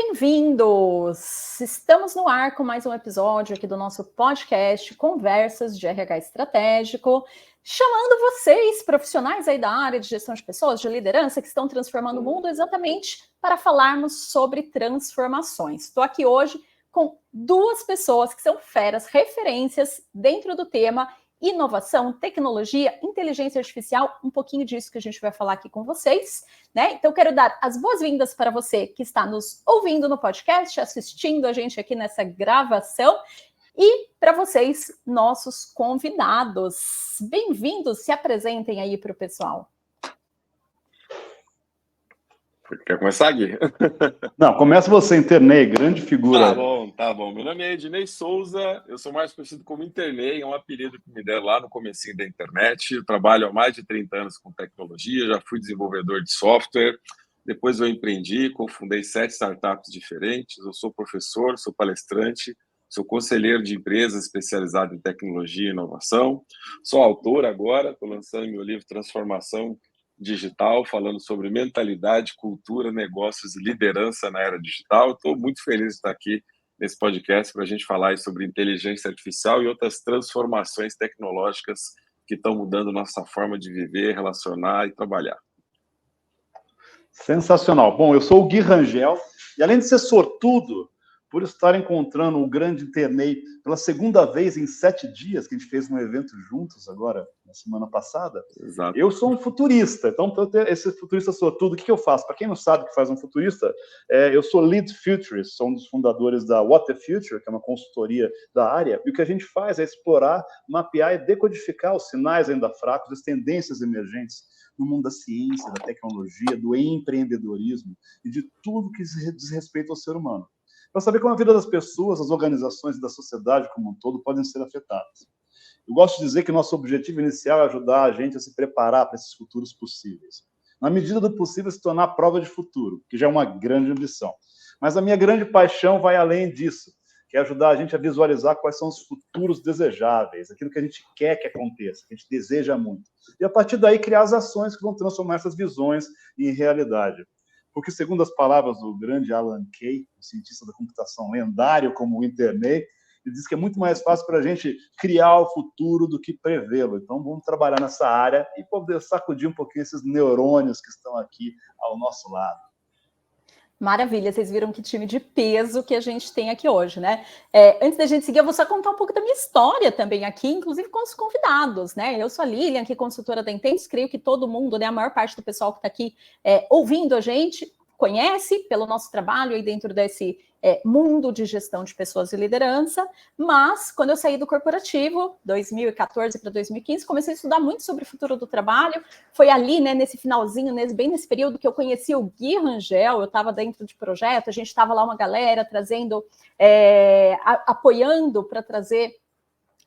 Bem-vindos! Estamos no ar com mais um episódio aqui do nosso podcast Conversas de RH Estratégico, chamando vocês, profissionais aí da área de gestão de pessoas, de liderança, que estão transformando o mundo exatamente para falarmos sobre transformações. Estou aqui hoje com duas pessoas que são feras, referências dentro do tema inovação, tecnologia, inteligência artificial, um pouquinho disso que a gente vai falar aqui com vocês, né? Então, quero dar as boas-vindas para você que está nos ouvindo no podcast, assistindo a gente aqui nessa gravação, e para vocês, nossos convidados. Bem-vindos, se apresentem aí para o pessoal. Quer começar, Gui? Não, começa você, Internei, grande figura. Tá bom. Meu nome é Ednei Souza, eu sou mais conhecido como Internei, é um apelido que me deram lá no comecinho da internet. Eu trabalho há mais de 30 anos com tecnologia, já fui desenvolvedor de software, depois eu empreendi, cofundei 7 startups diferentes, eu sou professor, sou palestrante, sou conselheiro de empresas especializado em tecnologia e inovação, sou autor agora, estou lançando meu livro Transformação Digital, falando sobre mentalidade, cultura, negócios e liderança na era digital. Estou muito feliz de estar aqui nesse podcast para a gente falar sobre inteligência artificial e outras transformações tecnológicas que estão mudando nossa forma de viver, relacionar e trabalhar. Sensacional. Bom, eu sou o Gui Rangel e além de ser sortudo por estar encontrando um grande Internei pela segunda vez em 7 dias, que a gente fez um evento juntos agora, na semana passada. Exato. Eu sou um futurista, então, para ter esse futurista sortudo, o que eu faço? Para quem não sabe o que faz um futurista, eu sou Lead Futurist, sou um dos fundadores da What the Future, que é uma consultoria da área, e o que a gente faz é explorar, mapear e decodificar os sinais ainda fracos, as tendências emergentes no mundo da ciência, da tecnologia, do empreendedorismo e de tudo que diz respeito ao ser humano, para saber como a vida das pessoas, das organizações e da sociedade como um todo podem ser afetadas. Eu gosto de dizer que nosso objetivo inicial é ajudar a gente a se preparar para esses futuros possíveis. Na medida do possível, se tornar prova de futuro, que já é uma grande ambição. Mas a minha grande paixão vai além disso, que é ajudar a gente a visualizar quais são os futuros desejáveis, aquilo que a gente quer que aconteça, que a gente deseja muito. E, a partir daí, criar as ações que vão transformar essas visões em realidade. Porque, segundo as palavras do grande Alan Kay, um cientista da computação lendário como o Internei, ele diz que é muito mais fácil para a gente criar o futuro do que prevê-lo. Então, vamos trabalhar nessa área e poder sacudir um pouquinho esses neurônios que estão aqui ao nosso lado. Maravilha, vocês viram que time de peso que a gente tem aqui hoje, né? Antes da gente seguir, eu vou só contar um pouco da minha história também aqui, inclusive com os convidados, né? Eu sou a Lilian, aqui consultora da Intens, creio que todo mundo, né, a maior parte do pessoal que está aqui ouvindo a gente, conhece pelo nosso trabalho aí dentro desse mundo de gestão de pessoas e liderança, mas quando eu saí do corporativo, 2014 para 2015, comecei a estudar muito sobre o futuro do trabalho. Foi ali, né, nesse finalzinho, bem nesse período que eu conheci o Gui Rangel. Eu estava dentro de projeto, a gente estava lá uma galera trazendo, apoiando para trazer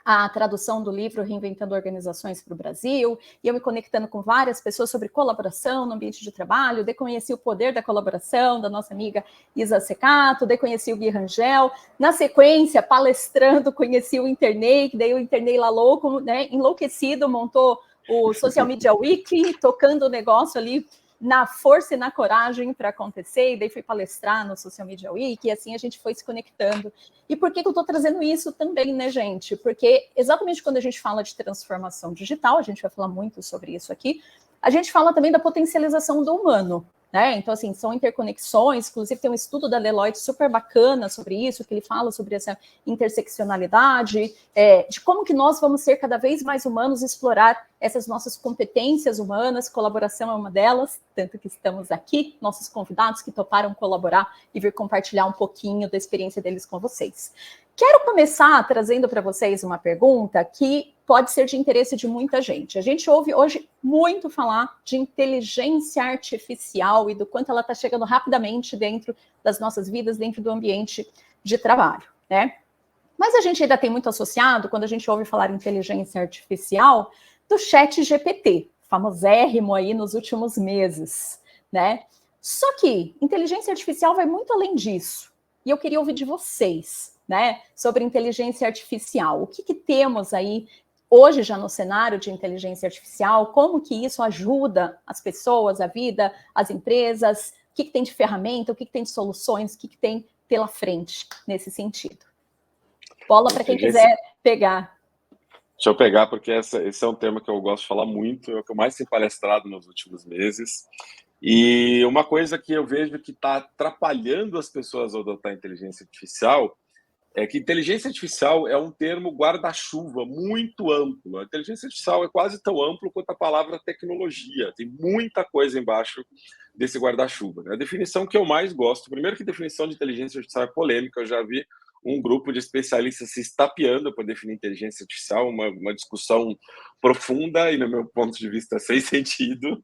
a tradução do livro Reinventando Organizações para o Brasil, e eu me conectando com várias pessoas sobre colaboração no ambiente de trabalho, daí conheci o poder da colaboração da nossa amiga Isa Secato, daí conheci o Gui Rangel, na sequência, palestrando, conheci o Internei, que daí o Internei lá louco, né, enlouquecido, montou o Social Media Weekly, tocando o negócio ali, na força e na coragem para acontecer, e daí fui palestrar no Social Media Week, e assim a gente foi se conectando. E por que eu estou trazendo isso também, né, gente? Porque exatamente quando a gente fala de transformação digital, a gente vai falar muito sobre isso aqui, a gente fala também da potencialização do humano, né? Então, assim, são interconexões, inclusive tem um estudo da Deloitte super bacana sobre isso, que ele fala sobre essa interseccionalidade, de como que nós vamos ser cada vez mais humanos, explorar essas nossas competências humanas, colaboração é uma delas, tanto que estamos aqui, nossos convidados que toparam colaborar e vir compartilhar um pouquinho da experiência deles com vocês. Quero começar trazendo para vocês uma pergunta que pode ser de interesse de muita gente. A gente ouve hoje muito falar de inteligência artificial e do quanto ela está chegando rapidamente dentro das nossas vidas, dentro do ambiente de trabalho, né? Mas a gente ainda tem muito associado, quando a gente ouve falar em inteligência artificial, do ChatGPT, famosérrimo aí nos últimos meses, né? Só que inteligência artificial vai muito além disso. E eu queria ouvir de vocês, né, sobre inteligência artificial. O que temos aí hoje já no cenário de inteligência artificial? Como que isso ajuda as pessoas, a vida, as empresas, que tem de ferramenta, o que tem de soluções, o que tem pela frente nesse sentido. Bola para quem quiser pegar. Deixa eu pegar, porque esse é um tema que eu gosto de falar muito, é o que eu mais tenho palestrado nos últimos meses. E uma coisa que eu vejo que está atrapalhando as pessoas a adotar a inteligência artificial é que inteligência artificial é um termo guarda-chuva muito amplo. A inteligência artificial é quase tão amplo quanto a palavra tecnologia. Tem muita coisa embaixo desse guarda-chuva. A definição que eu mais gosto, primeiro que a definição de inteligência artificial é polêmica, eu já vi um grupo de especialistas se estapeando para definir inteligência artificial, uma discussão profunda e, no meu ponto de vista, sem sentido.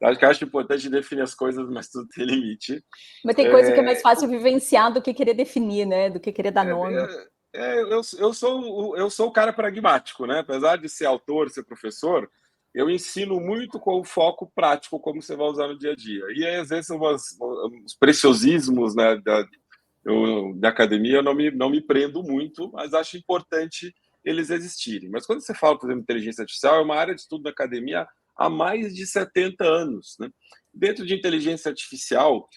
Acho importante definir as coisas, mas tudo tem limite. Mas tem coisa que é mais fácil vivenciar do que querer definir, né? Do que querer dar nome. Eu sou o cara pragmático, né? Apesar de ser autor, ser professor, eu ensino muito com o foco prático, como você vai usar no dia a dia. E aí, às vezes, os preciosismos, né, da academia, eu não me prendo muito, mas acho importante eles existirem. Mas quando você fala, por exemplo, inteligência artificial, é uma área de estudo da academia há mais de 70 anos. Né? Dentro de inteligência artificial,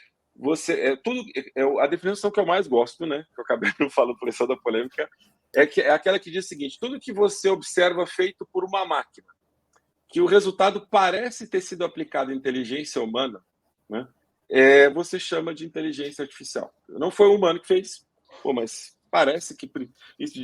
a definição que eu mais gosto, né, que eu acabei não falando por isso da polêmica, é aquela que diz o seguinte: tudo que você observa feito por uma máquina, que o resultado parece ter sido aplicado em inteligência humana, né, você chama de inteligência artificial. Não foi o humano que fez, mas parece que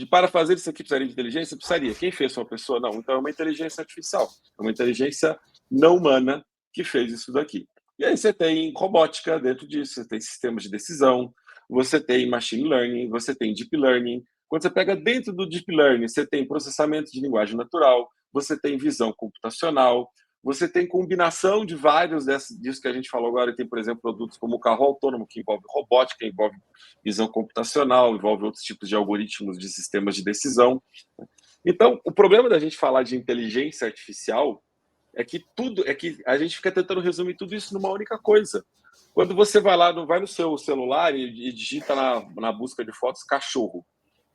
para fazer isso aqui precisaria de inteligência? Precisaria. Quem fez foi uma pessoa? Não. Então é uma inteligência artificial. É uma inteligência não humana que fez isso daqui. E aí você tem robótica dentro disso, você tem sistemas de decisão, você tem machine learning, você tem deep learning. Quando você pega dentro do deep learning, você tem processamento de linguagem natural, você tem visão computacional, você tem combinação de vários disso que a gente falou agora. Tem, por exemplo, produtos como o carro autônomo, que envolve robótica, envolve visão computacional, envolve outros tipos de algoritmos de sistemas de decisão. Então, o problema da gente falar de inteligência artificial é que a gente fica tentando resumir tudo isso numa única coisa. Quando você vai no seu celular e digita na busca de fotos cachorro,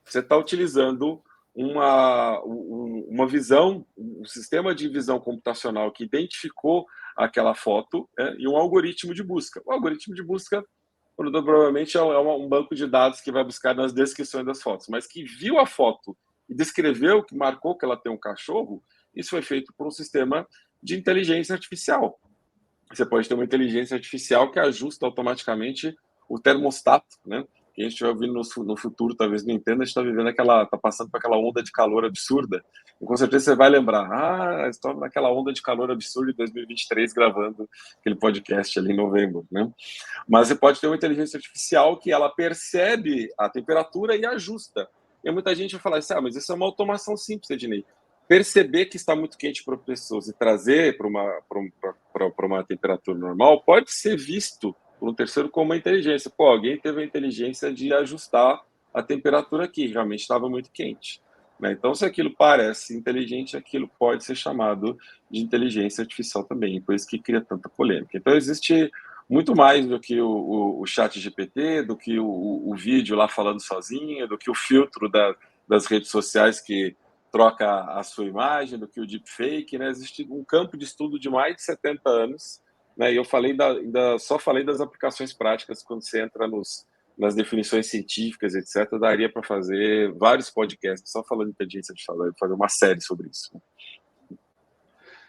você está utilizando uma visão, um sistema de visão computacional que identificou aquela foto, e um algoritmo de busca. O algoritmo de busca provavelmente é um banco de dados que vai buscar nas descrições das fotos, mas que viu a foto e descreveu, que marcou que ela tem um cachorro, isso foi feito por um sistema de inteligência artificial. Você pode ter uma inteligência artificial que ajusta automaticamente o termostato, né? Quem a gente estiver ouvindo no futuro, talvez não entenda, a gente está passando por aquela onda de calor absurda. E com certeza você vai lembrar, estou naquela onda de calor absurda em 2023, gravando aquele podcast ali em novembro, né? Mas você pode ter uma inteligência artificial que ela percebe a temperatura e ajusta. E muita gente vai falar assim, mas isso é uma automação simples, Ednei. Perceber que está muito quente para pessoas e trazer para uma temperatura normal pode ser visto por um terceiro como uma inteligência. Alguém teve a inteligência de ajustar a temperatura aqui, realmente estava muito quente. Né? Então, se aquilo parece inteligente, aquilo pode ser chamado de inteligência artificial também, por isso que cria tanta polêmica. Então, existe muito mais do que o chat GPT, do que o vídeo lá falando sozinho, do que o filtro das redes sociais que troca a sua imagem, do que o deepfake, né? Existe um campo de estudo de mais de 70 anos, né? E eu só falei das aplicações práticas. Quando você entra nas definições científicas, etc., daria para fazer vários podcasts só falando de inteligência artificial, fazer uma série sobre isso.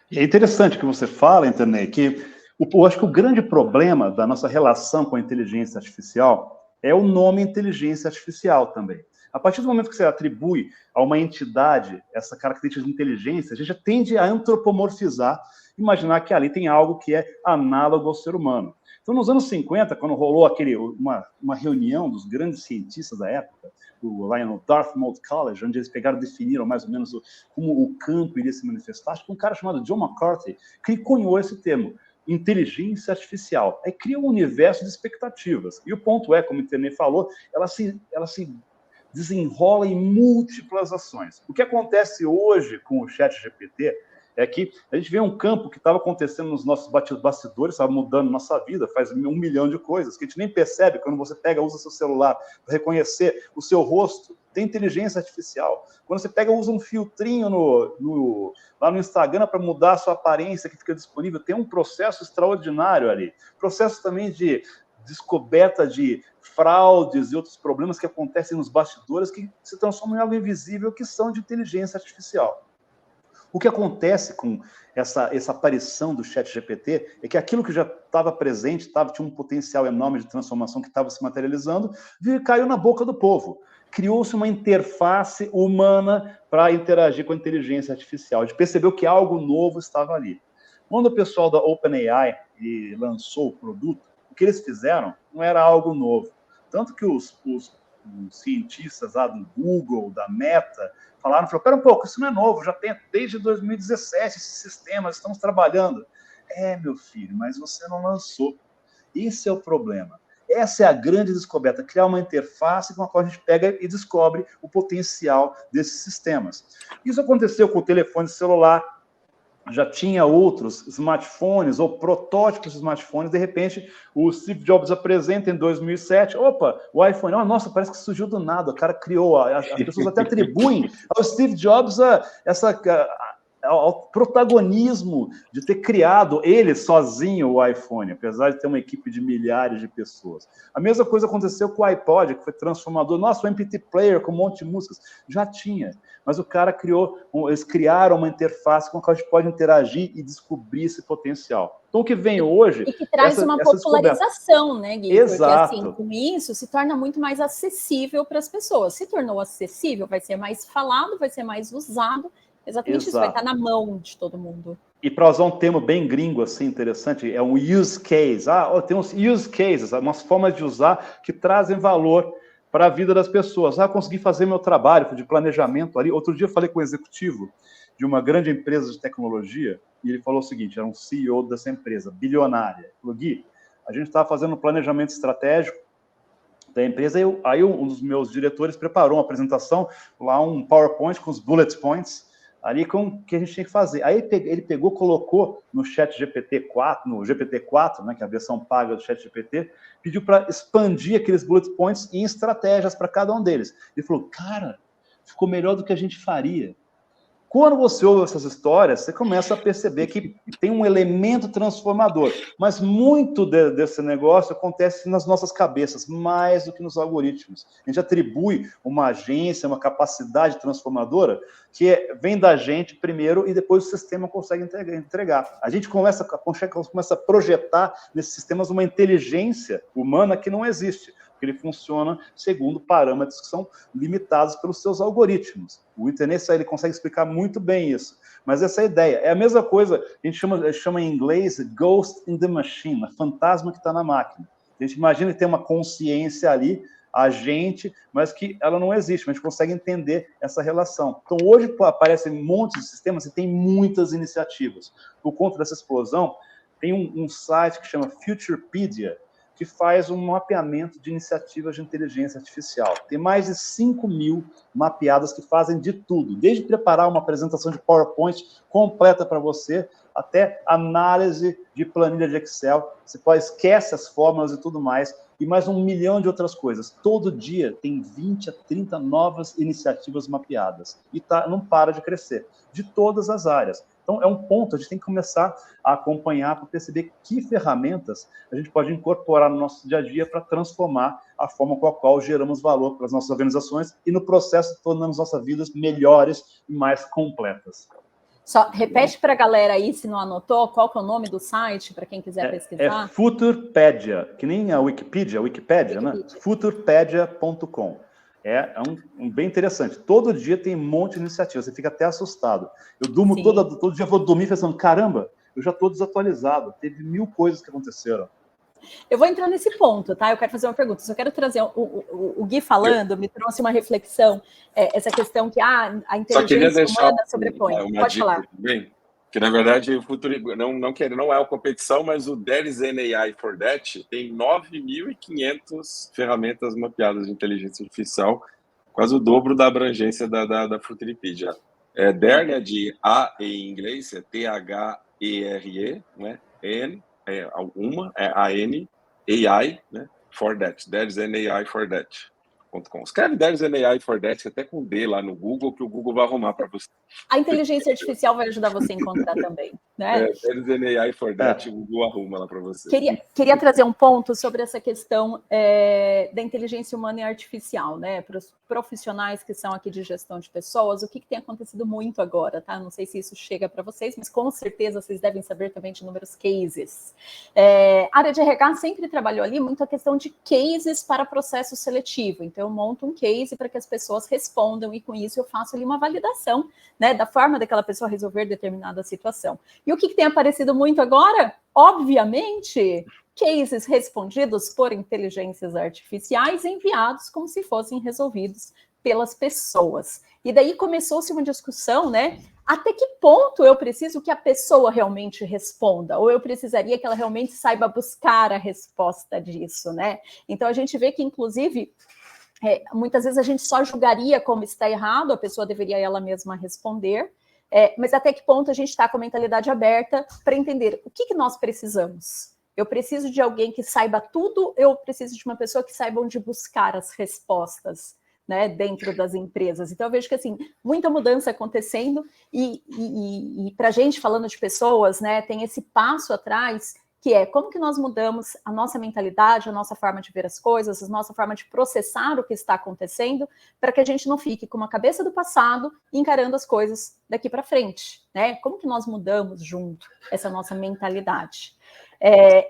E é interessante que você fala, Internet, que eu acho que o grande problema da nossa relação com a inteligência artificial é o nome inteligência artificial também. A partir do momento que você atribui a uma entidade essa característica de inteligência, a gente já tende a antropomorfizar, imaginar que ali tem algo que é análogo ao ser humano. Então, nos anos 50, quando rolou uma reunião dos grandes cientistas da época, lá no Dartmouth College, onde eles definiram mais ou menos como o campo iria se manifestar, acho que um cara chamado John McCarthy que cunhou esse termo, inteligência artificial. Aí cria um universo de expectativas. E o ponto é, como o Internet falou, ela se desenrola em múltiplas ações. O que acontece hoje com o ChatGPT é que a gente vê um campo que estava acontecendo nos nossos bastidores, estava mudando nossa vida, faz 1 milhão de coisas, que a gente nem percebe quando você usa seu celular para reconhecer o seu rosto tem inteligência artificial. Quando você usa um filtrinho lá no Instagram para mudar a sua aparência, que fica disponível, tem um processo extraordinário ali. Processo também de descoberta de fraudes e outros problemas que acontecem nos bastidores que se transformam em algo invisível, que são de inteligência artificial. O que acontece com essa aparição do ChatGPT é que aquilo que já estava presente, tinha um potencial enorme de transformação que estava se materializando, caiu na boca do povo. Criou-se uma interface humana para interagir com a inteligência artificial. A gente percebeu que algo novo estava ali. Quando o pessoal da OpenAI lançou o produto, o que eles fizeram não era algo novo. Tanto que os cientistas lá do Google, da Meta, falaram, pera um pouco, isso não é novo, já tem desde 2017 esses sistemas, estamos trabalhando. Meu filho, mas você não lançou. Esse é o problema. Essa é a grande descoberta, criar uma interface com a qual a gente pega e descobre o potencial desses sistemas. Isso aconteceu com o telefone celular, já tinha outros smartphones ou protótipos de smartphones, de repente o Steve Jobs apresenta em 2007, o iPhone, nossa, parece que surgiu do nada, o cara criou, as pessoas até atribuem ao Steve Jobs ao protagonismo de ter criado ele sozinho o iPhone, apesar de ter uma equipe de milhares de pessoas. A mesma coisa aconteceu com o iPod, que foi transformador. Nossa, o MP3 Player com um monte de músicas. Já tinha, mas o cara eles criaram uma interface com a qual a gente pode interagir e descobrir esse potencial. Então, o que vem hoje... E que traz uma popularização, né, Gui? Exato. Porque, assim, com isso, se torna muito mais acessível para as pessoas. Se tornou acessível, vai ser mais falado, vai ser mais usado. Exatamente. Exato. Isso vai estar na mão de todo mundo. E para usar um termo bem gringo, assim, interessante, é um use case. Tem uns use cases, umas formas de usar que trazem valor para a vida das pessoas. Eu consegui fazer meu trabalho de planejamento ali. Outro dia eu falei com um executivo de uma grande empresa de tecnologia e ele falou o seguinte, era um CEO dessa empresa, bilionária. Ele falou, Gui, a gente estava fazendo um planejamento estratégico da empresa, aí um dos meus diretores preparou uma apresentação, lá um PowerPoint com os bullet points, ali com o que a gente tinha que fazer. Aí ele pegou, colocou no GPT-4, no GPT-4, né, que é a versão paga do ChatGPT, pediu para expandir aqueles bullet points em estratégias para cada um deles. Ele falou, cara, ficou melhor do que a gente faria. Quando você ouve essas histórias, você começa a perceber que tem um elemento transformador. Mas muito desse negócio acontece nas nossas cabeças, mais do que nos algoritmos. A gente atribui uma agência, uma capacidade transformadora que vem da gente primeiro e depois o sistema consegue entregar. A gente começa a projetar nesses sistemas uma inteligência humana que não existe. Porque ele funciona segundo parâmetros que são limitados pelos seus algoritmos. O internet ele consegue explicar muito bem isso. Mas essa é a ideia. É a mesma coisa que a gente chama em inglês Ghost in the Machine, fantasma que está na máquina. A gente imagina que tem uma consciência ali, agente, mas que ela não existe. Mas a gente consegue entender essa relação. Então, hoje aparecem um monte de sistemas e tem muitas iniciativas. Por conta dessa explosão, tem um site que chama Futurepedia, que faz um mapeamento de iniciativas de inteligência artificial. Tem mais de 5.000 mapeadas que fazem de tudo, desde preparar uma apresentação de PowerPoint completa para você, até análise de planilha de Excel. Você esquece as fórmulas e tudo mais, e mais 1 milhão de outras coisas. Todo dia tem 20 a 30 novas iniciativas mapeadas, e não para de crescer, de todas as áreas. Então, é um ponto, a gente tem que começar a acompanhar para perceber que ferramentas a gente pode incorporar no nosso dia a dia para transformar a forma com a qual geramos valor para as nossas organizações e, no processo, tornamos nossas vidas melhores e mais completas. Só repete para a galera aí, se não anotou, qual que é o nome do site, para quem quiser pesquisar? É Futurepedia, que nem a Wikipedia, né? Futurepedia.com. É bem interessante. Todo dia tem um monte de iniciativa, você fica até assustado. Eu durmo todo dia, vou dormir pensando, caramba, eu já estou desatualizado, teve 1000 coisas que aconteceram. Eu vou entrar nesse ponto, tá? Eu quero fazer uma pergunta. Só quero trazer o Gui falando, me trouxe uma reflexão, essa questão que a inteligência humana sobrepõe. Pode falar. Bem, que na verdade o futuro não é uma competição, mas o There is an AI for That tem 9.500 ferramentas mapeadas de inteligência artificial, quase o dobro da abrangência da Futurepedia. There, né, de A em inglês, é THERE, né? N, alguma, é AN, AI, né? For That. There is an AI for That. Escreve There's an AI for that, até com D lá no Google, que o Google vai arrumar para você. A inteligência artificial vai ajudar você a encontrar também, né? There's an AI for that, o Google arruma lá para você. Queria trazer um ponto sobre essa questão da inteligência humana e artificial, né? Para os profissionais que são aqui de gestão de pessoas, o que tem acontecido muito agora, tá? Não sei se isso chega para vocês, mas com certeza vocês devem saber também de inúmeros cases. A área de RH sempre trabalhou ali muito a questão de cases para processo seletivo. Então, eu monto um case para que as pessoas respondam e com isso eu faço ali uma validação, né, da forma daquela pessoa resolver determinada situação. E o que tem aparecido muito agora? Obviamente, cases respondidos por inteligências artificiais enviados como se fossem resolvidos pelas pessoas. E daí começou-se uma discussão, né? Até que ponto eu preciso que a pessoa realmente responda? Ou eu precisaria que ela realmente saiba buscar a resposta disso, né? Então, a gente vê que, inclusive, muitas vezes a gente só julgaria como está errado, a pessoa deveria ela mesma responder, mas até que ponto a gente está com a mentalidade aberta para entender o que nós precisamos? Eu preciso de alguém que saiba tudo, eu preciso de uma pessoa que saiba onde buscar as respostas, né, dentro das empresas. Então, eu vejo que, assim, muita mudança acontecendo e para a gente, falando de pessoas, né, tem esse passo atrás, que é como que nós mudamos a nossa mentalidade, a nossa forma de ver as coisas, a nossa forma de processar o que está acontecendo, para que a gente não fique com uma cabeça do passado encarando as coisas daqui para frente, né? Como que nós mudamos junto essa nossa mentalidade?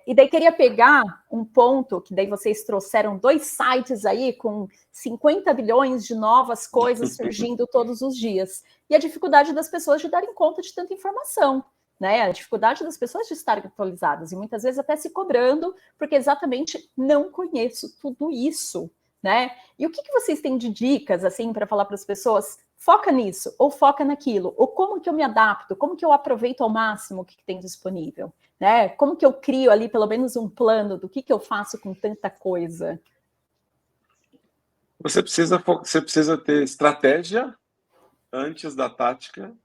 E daí queria pegar um ponto, que daí vocês trouxeram 2 sites aí com 50 bilhões de novas coisas surgindo todos os dias, e a dificuldade das pessoas de darem conta de tanta informação, né? A dificuldade das pessoas de estarem atualizadas, e muitas vezes até se cobrando, porque exatamente não conheço tudo isso, né? E o que vocês têm de dicas, assim, para falar para as pessoas, foca nisso, ou foca naquilo, ou como que eu me adapto, como que eu aproveito ao máximo o que tem disponível, né? Como que eu crio ali pelo menos um plano do que eu faço com tanta coisa? Você precisa ter estratégia antes da tática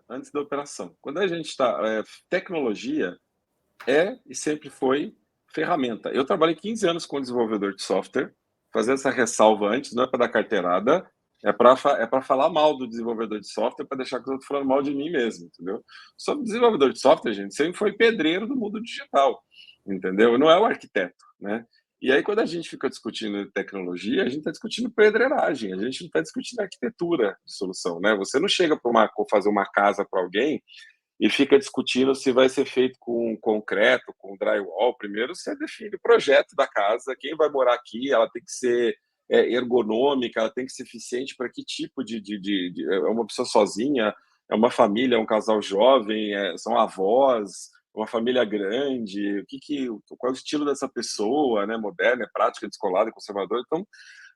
antes da operação. Quando a gente está... tecnologia e sempre foi ferramenta. Eu trabalhei 15 anos como desenvolvedor de software, fazer essa ressalva antes, não é para dar carteirada, é para falar mal do desenvolvedor de software, para deixar que eu estou falando mal de mim mesmo, entendeu? Sobre desenvolvedor de software, gente, sempre foi pedreiro do mundo digital, entendeu? Não é o arquiteto, né? E aí, quando a gente fica discutindo tecnologia, a gente está discutindo pedreiragem, a gente não está discutindo arquitetura de solução, né? Você não chega para fazer uma casa para alguém e fica discutindo se vai ser feito com concreto, com drywall. Primeiro, você define o projeto da casa, quem vai morar aqui, ela tem que ser ergonômica, ela tem que ser eficiente para que tipo é uma pessoa sozinha, é uma família, é um casal jovem, são avós, uma família grande, qual é o estilo dessa pessoa, né? Moderna, prática, descolada, conservadora. Então,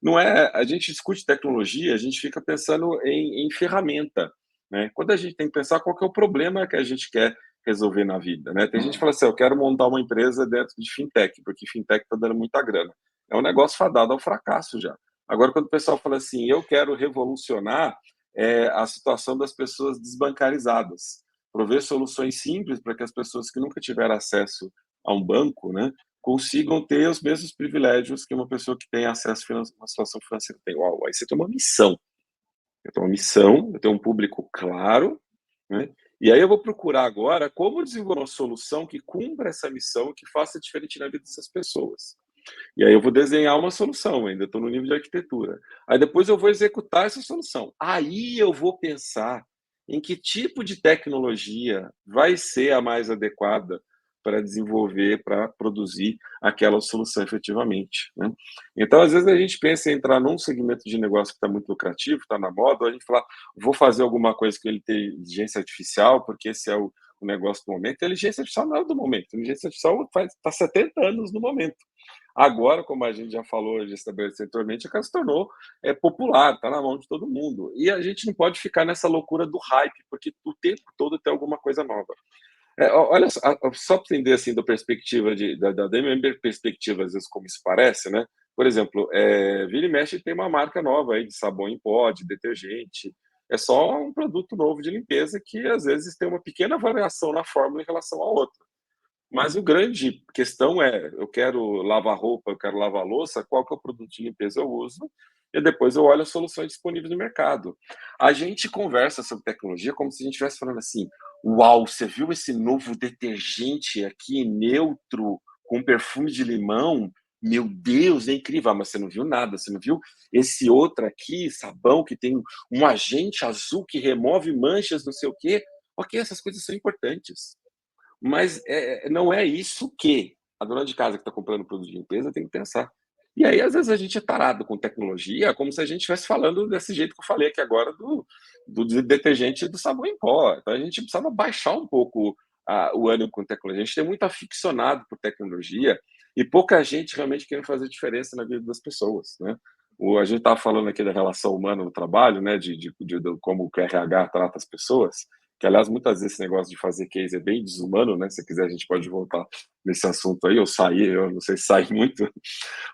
não é... A gente discute tecnologia, a gente fica pensando em ferramenta, né? Quando a gente tem que pensar qual que é o problema que a gente quer resolver na vida, né? Tem gente que fala assim, eu quero montar uma empresa dentro de fintech, porque fintech está dando muita grana. É um negócio fadado ao fracasso já. Agora, quando o pessoal fala assim, eu quero revolucionar a situação das pessoas desbancarizadas, prover soluções simples para que as pessoas que nunca tiveram acesso a um banco, né, consigam ter os mesmos privilégios que uma pessoa que tem acesso a uma situação financeira tem. Uau, aí você tem uma missão. Eu tenho uma missão, eu tenho um público claro, né? E aí eu vou procurar agora como desenvolver uma solução que cumpra essa missão, que faça diferente na vida dessas pessoas. E aí eu vou desenhar uma solução, ainda estou no nível de arquitetura. Aí depois eu vou executar essa solução. Aí eu vou pensar em que tipo de tecnologia vai ser a mais adequada para desenvolver, para produzir aquela solução efetivamente, né? Então, às vezes, a gente pensa em entrar num segmento de negócio que está muito lucrativo, está na moda, ou a gente fala, vou fazer alguma coisa com inteligência artificial, porque esse é o negócio do momento. A inteligência artificial não é do momento. A inteligência artificial está 70 anos no momento. Agora, como a gente já falou, já estabeleceu anteriormente, a coisa se tornou popular, está na mão de todo mundo. E a gente não pode ficar nessa loucura do hype, porque o tempo todo tem alguma coisa nova. Olha só para entender assim da perspectiva da minha perspectiva, às vezes como isso parece, né? Por exemplo, vira e mexe tem uma marca nova aí de sabão em pó, de detergente. É só um produto novo de limpeza que às vezes tem uma pequena variação na fórmula em relação ao outro. Mas o grande questão é, eu quero lavar roupa, eu quero lavar louça, qual que é o produto de limpeza eu uso? E depois eu olho as soluções disponíveis no mercado. A gente conversa sobre tecnologia como se a gente estivesse falando assim, uau, você viu esse novo detergente aqui, neutro, com perfume de limão? Meu Deus, é incrível. Ah, mas você não viu nada, você não viu esse outro aqui, sabão, que tem um agente azul que remove manchas, não sei o quê? Ok, essas coisas são importantes. Mas não é isso que a dona de casa que está comprando produto de limpeza tem que pensar. E aí, às vezes, a gente é tarado com tecnologia, como se a gente estivesse falando desse jeito que eu falei aqui agora do detergente e do sabão em pó. Então, a gente precisava baixar um pouco o ânimo com tecnologia. A gente tem muito aficionado por tecnologia e pouca gente realmente querendo fazer diferença na vida das pessoas, né? A gente estava falando aqui da relação humana no trabalho, né, de como o RH trata as pessoas, que, aliás, muitas vezes esse negócio de fazer case é bem desumano, né? Se quiser, a gente pode voltar nesse assunto aí, ou sair, eu não sei se sai muito,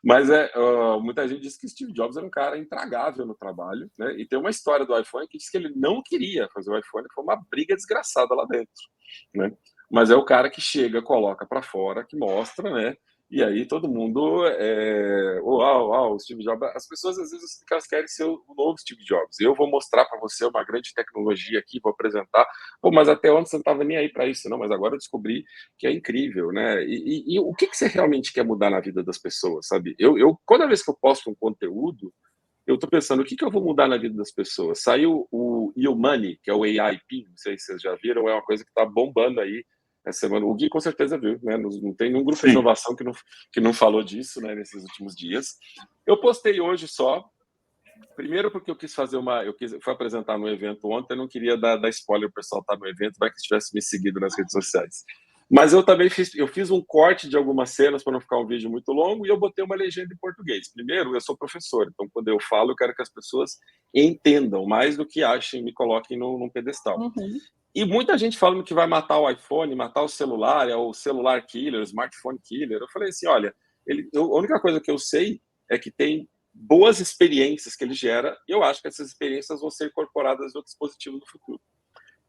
mas muita gente diz que Steve Jobs era um cara intragável no trabalho, né? E tem uma história do iPhone que diz que ele não queria fazer o iPhone, foi uma briga desgraçada lá dentro, né? Mas é o cara que chega, coloca para fora, que mostra, né? E aí todo mundo uau, o Steve Jobs. As pessoas às vezes elas querem ser o novo Steve Jobs. Eu vou mostrar para você uma grande tecnologia aqui, vou apresentar. Pô, mas até ontem você não estava nem aí para isso, não. Mas agora eu descobri que é incrível, né? E o que você realmente quer mudar na vida das pessoas, sabe? Eu toda vez que eu posto um conteúdo, eu estou pensando o que eu vou mudar na vida das pessoas. Saiu o Money, que é o AI PIN, não sei se vocês já viram, é uma coisa que está bombando aí essa semana. O Gui com certeza viu, né? Não tem nenhum grupo de inovação que não falou disso, né, nesses últimos dias. Eu postei hoje só, primeiro porque eu quis fazer fui apresentar no evento ontem, eu não queria dar spoiler, o pessoal tá no evento, vai que tivesse me seguido nas redes sociais. Mas eu também fiz um corte de algumas cenas para não ficar um vídeo muito longo e eu botei uma legenda em português. Primeiro, eu sou professor, então quando eu falo, eu quero que as pessoas entendam mais do que achem e me coloquem num pedestal. Uhum. E muita gente falando que vai matar o iPhone, matar o celular, é o celular killer, o smartphone killer. Eu falei assim, olha, a única coisa que eu sei é que tem boas experiências que ele gera, e eu acho que essas experiências vão ser incorporadas no dispositivo no futuro.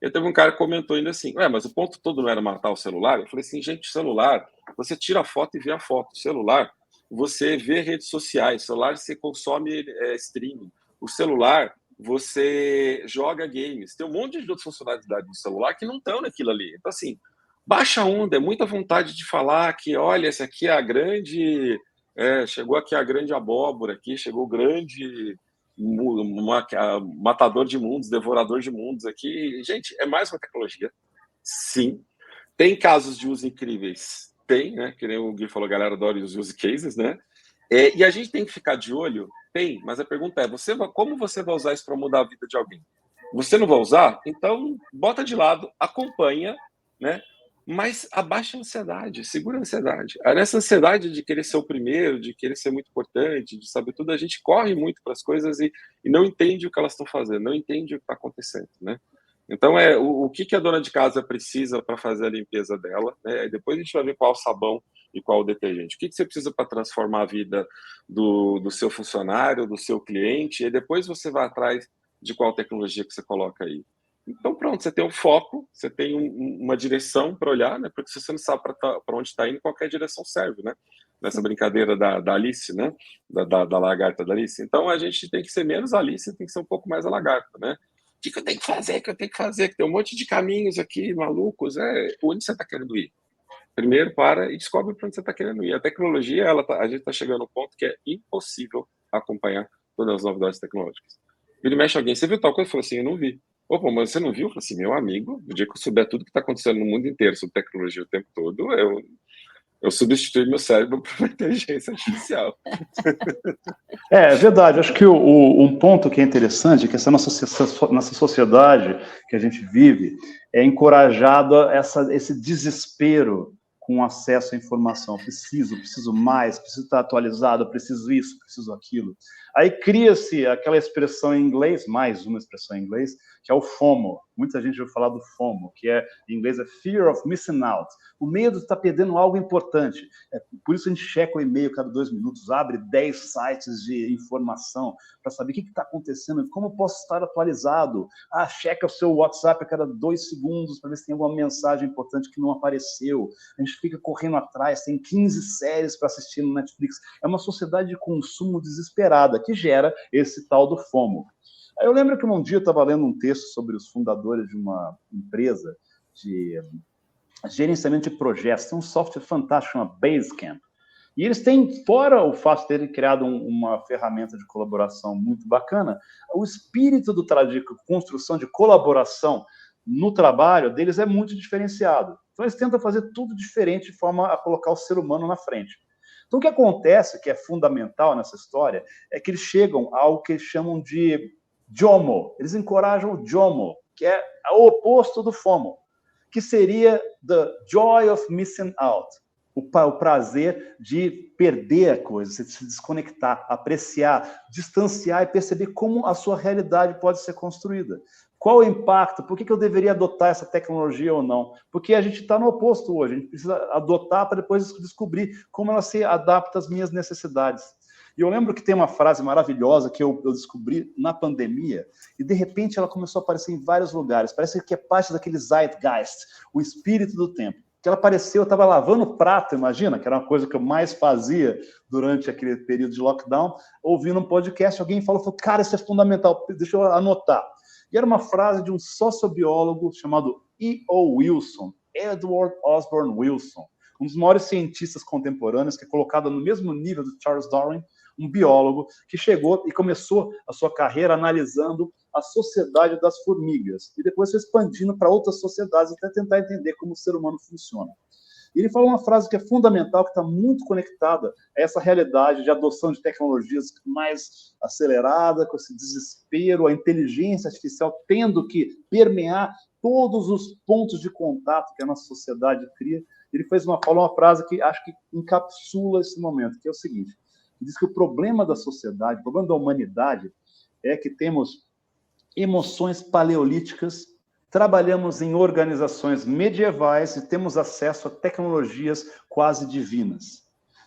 E teve um cara que comentou ainda assim, mas o ponto todo não era matar o celular? Eu falei assim, gente, o celular, você tira a foto e vê a foto. O celular, você vê redes sociais. O celular, você consome streaming. O celular, você joga games. Tem um monte de outras funcionalidades do celular que não estão naquilo ali. Então, assim, baixa a onda, é muita vontade de falar que, olha, essa aqui é a grande... chegou aqui a grande abóbora, aqui chegou o grande... matador de mundos, devorador de mundos aqui. Gente, é mais uma tecnologia. Sim. Tem casos de uso incríveis? Tem, né? Que nem o Gui falou, a galera adora os use cases, né? E a gente tem que ficar de olho? Tem, mas a pergunta é, como você vai usar isso para mudar a vida de alguém? Você não vai usar? Então, bota de lado, acompanha, né? Mas abaixa a ansiedade, segura a ansiedade. Nessa ansiedade de querer ser o primeiro, de querer ser muito importante, de saber tudo, a gente corre muito para as coisas e não entende o que elas estão fazendo, não entende o que está acontecendo, né? Então, o que a dona de casa precisa para fazer a limpeza dela, né? Depois a gente vai ver qual o sabão e qual o detergente. O que você precisa para transformar a vida do seu funcionário, do seu cliente, e depois você vai atrás de qual tecnologia que você coloca aí. Então, pronto, você tem um foco, você tem uma direção para olhar, né? Porque se você não sabe para onde está indo, qualquer direção serve, né? Nessa brincadeira da Alice, né? Da lagarta da Alice. Então, a gente tem que ser menos Alice, tem que ser um pouco mais a lagarta, né? O que eu tenho que fazer? Que tem um monte de caminhos aqui, malucos. Onde você está querendo ir? Primeiro, para e descobre para onde você está querendo ir. A tecnologia, a gente está chegando a um ponto que é impossível acompanhar todas as novidades tecnológicas. Ele mexe alguém, você viu tal coisa? Eu falo assim, eu não vi. Opa, mas você não viu? Eu falo assim, meu amigo, no dia que eu souber tudo que está acontecendo no mundo inteiro sobre tecnologia o tempo todo, eu substituí meu cérebro por uma inteligência artificial. É verdade. Acho que um ponto que é interessante é que essa nossa sociedade que a gente vive é encorajada esse desespero com acesso à informação. Preciso mais, preciso estar atualizado, preciso isso, preciso aquilo. Aí cria-se aquela expressão em inglês, mais uma expressão em inglês, que é o FOMO. Muita gente ouviu falar do FOMO, que em inglês é Fear of Missing Out. O medo de estar perdendo algo importante. Por isso a gente checa o e-mail cada 2 minutos, abre 10 sites de informação para saber o que está acontecendo, como posso estar atualizado. Checa o seu WhatsApp a cada 2 segundos para ver se tem alguma mensagem importante que não apareceu. A gente fica correndo atrás, tem 15 séries para assistir no Netflix. É uma sociedade de consumo desesperada que gera esse tal do FOMO. Eu lembro que um dia eu estava lendo um texto sobre os fundadores de uma empresa de gerenciamento de projetos, tem um software fantástico chamado Basecamp. E eles têm, fora o fato de terem criado uma ferramenta de colaboração muito bacana, o espírito de construção de colaboração no trabalho deles é muito diferenciado. Então, eles tentam fazer tudo diferente de forma a colocar o ser humano na frente. Então, o que acontece, que é fundamental nessa história, é que eles chegam ao que eles chamam de JOMO. Eles encorajam o JOMO, que é o oposto do FOMO, que seria the joy of missing out. O prazer de perder a coisa, se desconectar, apreciar, distanciar e perceber como a sua realidade pode ser construída. Qual o impacto? Por que eu deveria adotar essa tecnologia ou não? Porque a gente está no oposto hoje, a gente precisa adotar para depois descobrir como ela se adapta às minhas necessidades. E eu lembro que tem uma frase maravilhosa que eu descobri na pandemia, e de repente ela começou a aparecer em vários lugares, parece que é parte daquele zeitgeist, o espírito do tempo. Que ela apareceu, eu estava lavando prato, imagina, que era uma coisa que eu mais fazia durante aquele período de lockdown, ouvindo um podcast, alguém falou, cara, isso é fundamental, deixa eu anotar. E era uma frase de um sociobiólogo chamado E.O. Wilson, Edward Osborne Wilson, um dos maiores cientistas contemporâneos, que é colocado no mesmo nível do Charles Darwin, um biólogo que chegou e começou a sua carreira analisando a sociedade das formigas, e depois foi expandindo para outras sociedades até tentar entender como o ser humano funciona. E ele falou uma frase que é fundamental, que está muito conectada a essa realidade de adoção de tecnologias mais acelerada, com esse desespero, a inteligência artificial tendo que permear todos os pontos de contato que a nossa sociedade cria. Ele falou uma frase que acho que encapsula esse momento, que é o seguinte: ele diz que o problema da sociedade, o problema da humanidade é que temos emoções paleolíticas, trabalhamos em organizações medievais e temos acesso a tecnologias quase divinas.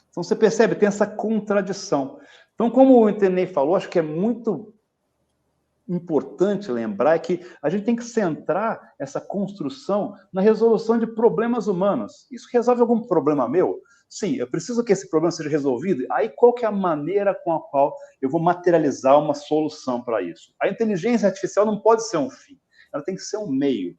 Então, você percebe, tem essa contradição. Então, como o Itenei falou, acho que é muito importante lembrar que a gente tem que centrar essa construção na resolução de problemas humanos. Isso resolve algum problema meu? Sim, eu preciso que esse problema seja resolvido. Aí, qual que é a maneira com a qual eu vou materializar uma solução para isso? A inteligência artificial não pode ser um fim, ela tem que ser um meio.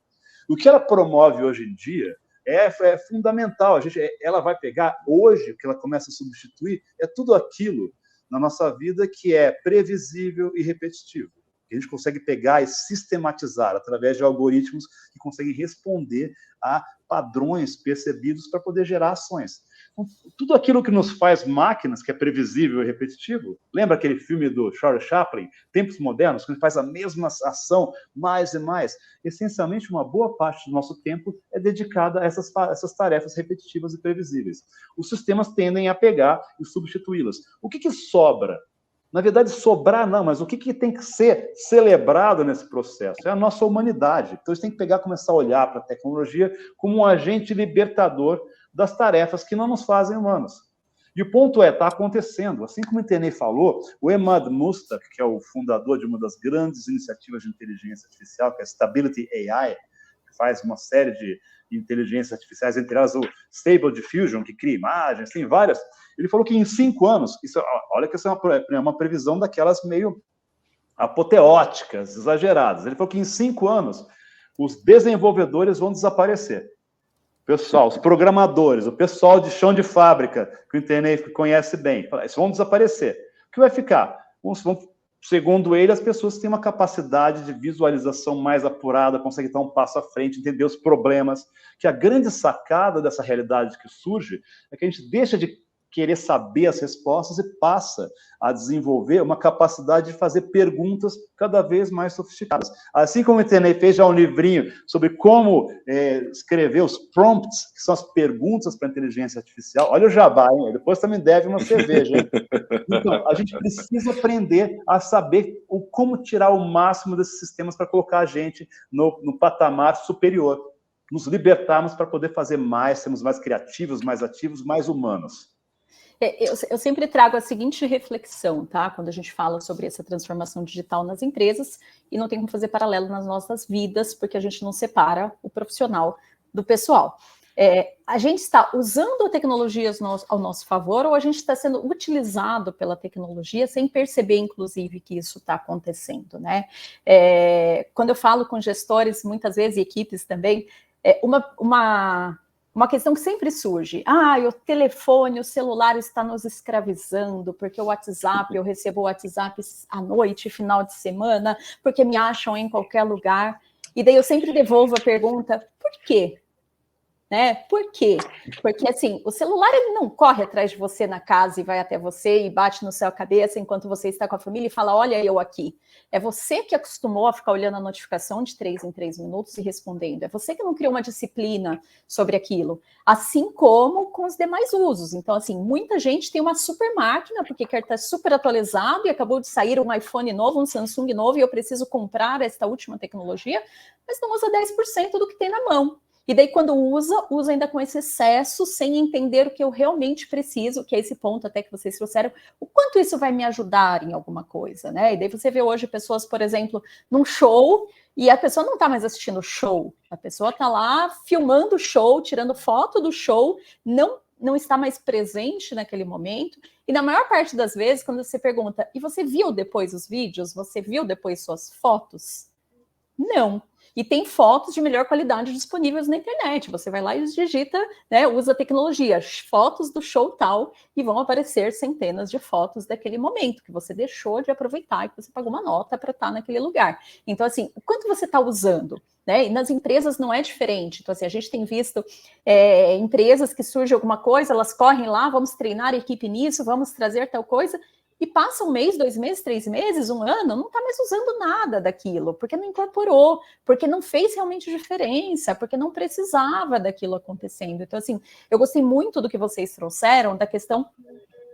O que ela promove hoje em dia é fundamental. Ela vai pegar hoje, o que ela começa a substituir, é tudo aquilo na nossa vida que é previsível e repetitivo. A gente consegue pegar e sistematizar através de algoritmos que conseguem responder a padrões percebidos para poder gerar ações. Então, tudo aquilo que nos faz máquinas, que é previsível e repetitivo, lembra aquele filme do Charles Chaplin, Tempos Modernos, que ele faz a mesma ação mais e mais? Essencialmente, uma boa parte do nosso tempo é dedicada a essas tarefas repetitivas e previsíveis. Os sistemas tendem a pegar e substituí-las. O que sobra? Na verdade, sobrar não, mas o que tem que ser celebrado nesse processo? É a nossa humanidade. Então, a gente tem que pegar e começar a olhar para a tecnologia como um agente libertador das tarefas que não nos fazem humanos. E o ponto está acontecendo. Assim como o Itenei falou, o Emad Mustak, que é o fundador de uma das grandes iniciativas de inteligência artificial, que é a Stability AI, que faz uma série de inteligências artificiais, entre elas o Stable Diffusion, que cria imagens, tem várias. Ele falou que em 5 anos, olha que isso é uma previsão daquelas meio apoteóticas, exageradas. Ele falou que em 5 anos os desenvolvedores vão desaparecer. Pessoal, os programadores, o pessoal de chão de fábrica, que o Itenei conhece bem, eles vão desaparecer. O que vai ficar? Segundo ele, as pessoas têm uma capacidade de visualização mais apurada, conseguem estar um passo à frente, entender os problemas, que a grande sacada dessa realidade que surge é que a gente deixa de querer saber as respostas e passa a desenvolver uma capacidade de fazer perguntas cada vez mais sofisticadas. Assim como o Itenei fez já um livrinho sobre como escrever os prompts, que são as perguntas para a inteligência artificial. Olha o jabá, hein? Depois também deve uma cerveja, hein? Então, a gente precisa aprender a saber como tirar o máximo desses sistemas para colocar a gente no patamar superior, nos libertarmos para poder fazer mais, sermos mais criativos, mais ativos, mais humanos. Eu sempre trago a seguinte reflexão, tá? Quando a gente fala sobre essa transformação digital nas empresas, e não tem como fazer paralelo nas nossas vidas, porque a gente não separa o profissional do pessoal. a gente está usando a tecnologia ao nosso favor ou a gente está sendo utilizado pela tecnologia sem perceber, inclusive, que isso está acontecendo, né? Quando eu falo com gestores, muitas vezes, e equipes também, uma questão que sempre surge, o telefone, o celular está nos escravizando, porque o WhatsApp, eu recebo o WhatsApp à noite, final de semana, porque me acham em qualquer lugar, e daí eu sempre devolvo a pergunta, por quê? Né? Por quê? Porque, assim, o celular ele não corre atrás de você na casa e vai até você e bate no seu cabeça enquanto você está com a família e fala, olha eu aqui. É você que acostumou a ficar olhando a notificação de 3 em 3 minutos e respondendo. É você que não criou uma disciplina sobre aquilo. Assim como com os demais usos. Então, assim, muita gente tem uma super máquina porque quer estar super atualizado e acabou de sair um iPhone novo, um Samsung novo e eu preciso comprar esta última tecnologia, mas não usa 10% do que tem na mão. E daí, quando usa ainda com esse excesso, sem entender o que eu realmente preciso, que é esse ponto até que vocês trouxeram, o quanto isso vai me ajudar em alguma coisa, né? E daí você vê hoje pessoas, por exemplo, num show, e a pessoa não está mais assistindo o show, a pessoa está lá filmando o show, tirando foto do show, não está mais presente naquele momento, e na maior parte das vezes, quando você pergunta, e você viu depois os vídeos? Você viu depois suas fotos? Não. E tem fotos de melhor qualidade disponíveis na internet. Você vai lá e digita, né, usa a tecnologia, fotos do show tal, e vão aparecer centenas de fotos daquele momento que você deixou de aproveitar e que você pagou uma nota para estar naquele lugar. Então, assim, o quanto você está usando? Né? E nas empresas não é diferente. Então, assim, a gente tem visto empresas que surge alguma coisa, elas correm lá, vamos treinar a equipe nisso, vamos trazer tal coisa, e passa 1 mês, 2 meses, 3 meses, 1 ano, não está mais usando nada daquilo, porque não incorporou, porque não fez realmente diferença, porque não precisava daquilo acontecendo. Então, assim, eu gostei muito do que vocês trouxeram, da questão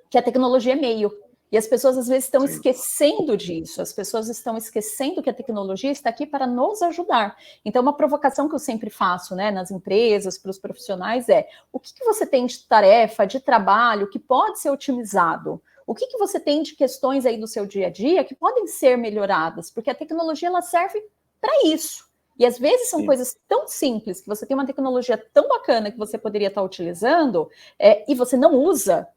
que a tecnologia é meio. E as pessoas, às vezes, estão esquecendo disso. As pessoas estão esquecendo que a tecnologia está aqui para nos ajudar. Então, uma provocação que eu sempre faço, né, nas empresas, para os profissionais, o que você tem de tarefa, de trabalho, que pode ser otimizado? O que você tem de questões aí do seu dia a dia que podem ser melhoradas? Porque a tecnologia, ela serve para isso. E às vezes são coisas tão simples, que você tem uma tecnologia tão bacana que você poderia estar utilizando, e você não usa,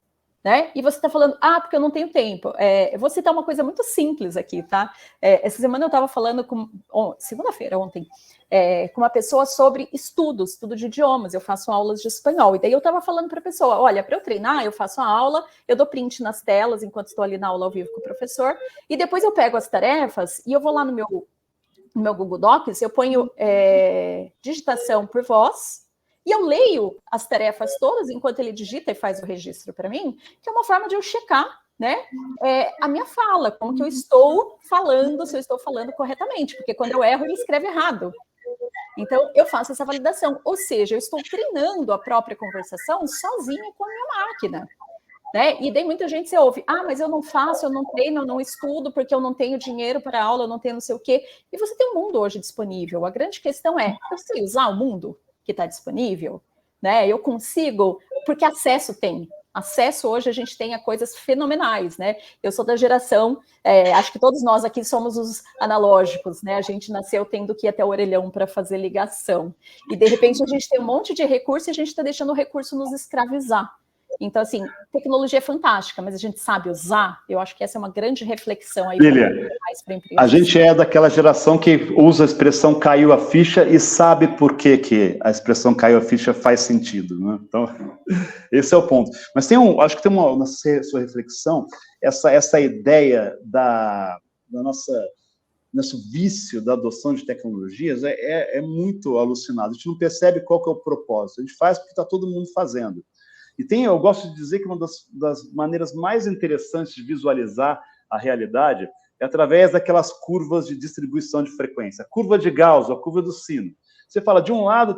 né? E você está falando, porque eu não tenho tempo. Eu vou citar uma coisa muito simples aqui, tá? Essa semana eu estava falando segunda-feira, ontem, com uma pessoa sobre estudo de idiomas. Eu faço aulas de espanhol. E daí eu estava falando para a pessoa, olha, para eu treinar, eu faço a aula, eu dou print nas telas enquanto estou ali na aula ao vivo com o professor, e depois eu pego as tarefas e eu vou lá no meu Google Docs, eu ponho digitação por voz, e eu leio as tarefas todas enquanto ele digita e faz o registro para mim, que é uma forma de eu checar, né, a minha fala, como que eu estou falando, se eu estou falando corretamente, porque quando eu erro, ele escreve errado. Então, eu faço essa validação, ou seja, eu estou treinando a própria conversação sozinha com a minha máquina. Né? E daí muita gente se ouve, mas eu não faço, eu não treino, eu não estudo, porque eu não tenho dinheiro para aula, eu não tenho não sei o quê. E você tem um mundo hoje disponível. A grande questão eu sei usar o mundo que está disponível? Né? Eu consigo, porque acesso tem. Acesso hoje a gente tem a coisas fenomenais, né? Eu sou da geração, acho que todos nós aqui somos os analógicos, né? A gente nasceu tendo que ir até o orelhão para fazer ligação. E de repente a gente tem um monte de recurso e a gente está deixando o recurso nos escravizar. Então, assim, tecnologia é fantástica, mas a gente sabe usar? Eu acho que essa é uma grande reflexão aí para a empresa. A gente é daquela geração que usa a expressão caiu a ficha e sabe por que a expressão caiu a ficha faz sentido, né? Então, esse é o ponto. Mas acho que tem na sua reflexão, essa ideia da nosso vício da adoção de tecnologias é muito alucinado. A gente não percebe qual que é o propósito. A gente faz porque está todo mundo fazendo. E eu gosto de dizer que uma das maneiras mais interessantes de visualizar a realidade é através daquelas curvas de distribuição de frequência. A curva de Gauss, a curva do sino. Você fala, de um lado,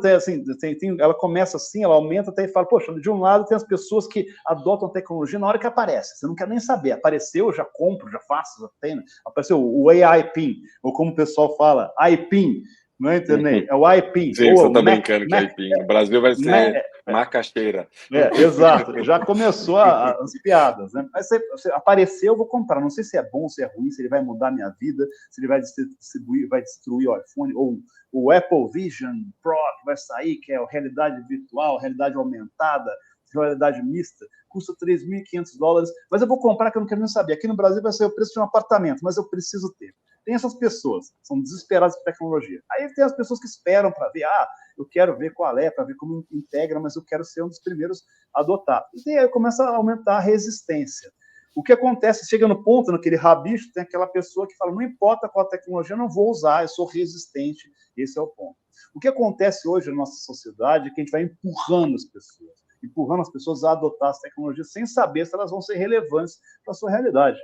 ela começa assim, ela aumenta até e fala, poxa, de um lado tem as pessoas que adotam a tecnologia na hora que aparece. Você não quer nem saber. Apareceu, já compro, já faço, já tenho. Apareceu o AI PIN, ou como o pessoal fala, iPIN. Não é internet, é o IP. Sim, você está brincando que é IP. No Brasil vai ser macaxeira. Exato, já começou as piadas, né? Mas você apareceu, eu vou comprar. Não sei se é bom, se é ruim, se ele vai mudar a minha vida, se ele vai destruir o iPhone, ou o Apple Vision Pro que vai sair, que é realidade virtual, realidade aumentada, realidade mista, custa $3.500, mas eu vou comprar que eu não quero nem saber. Aqui no Brasil vai ser o preço de um apartamento, mas eu preciso ter. Tem essas pessoas, são desesperadas por tecnologia. Aí tem as pessoas que esperam para ver, eu quero ver qual é, para ver como integra, mas eu quero ser um dos primeiros a adotar. E aí começa a aumentar a resistência. O que acontece, chega no ponto, naquele rabicho, tem aquela pessoa que fala, não importa qual tecnologia, eu não vou usar, eu sou resistente, esse é o ponto. O que acontece hoje na nossa sociedade é que a gente vai empurrando as pessoas a adotar as tecnologias sem saber se elas vão ser relevantes para a sua realidade.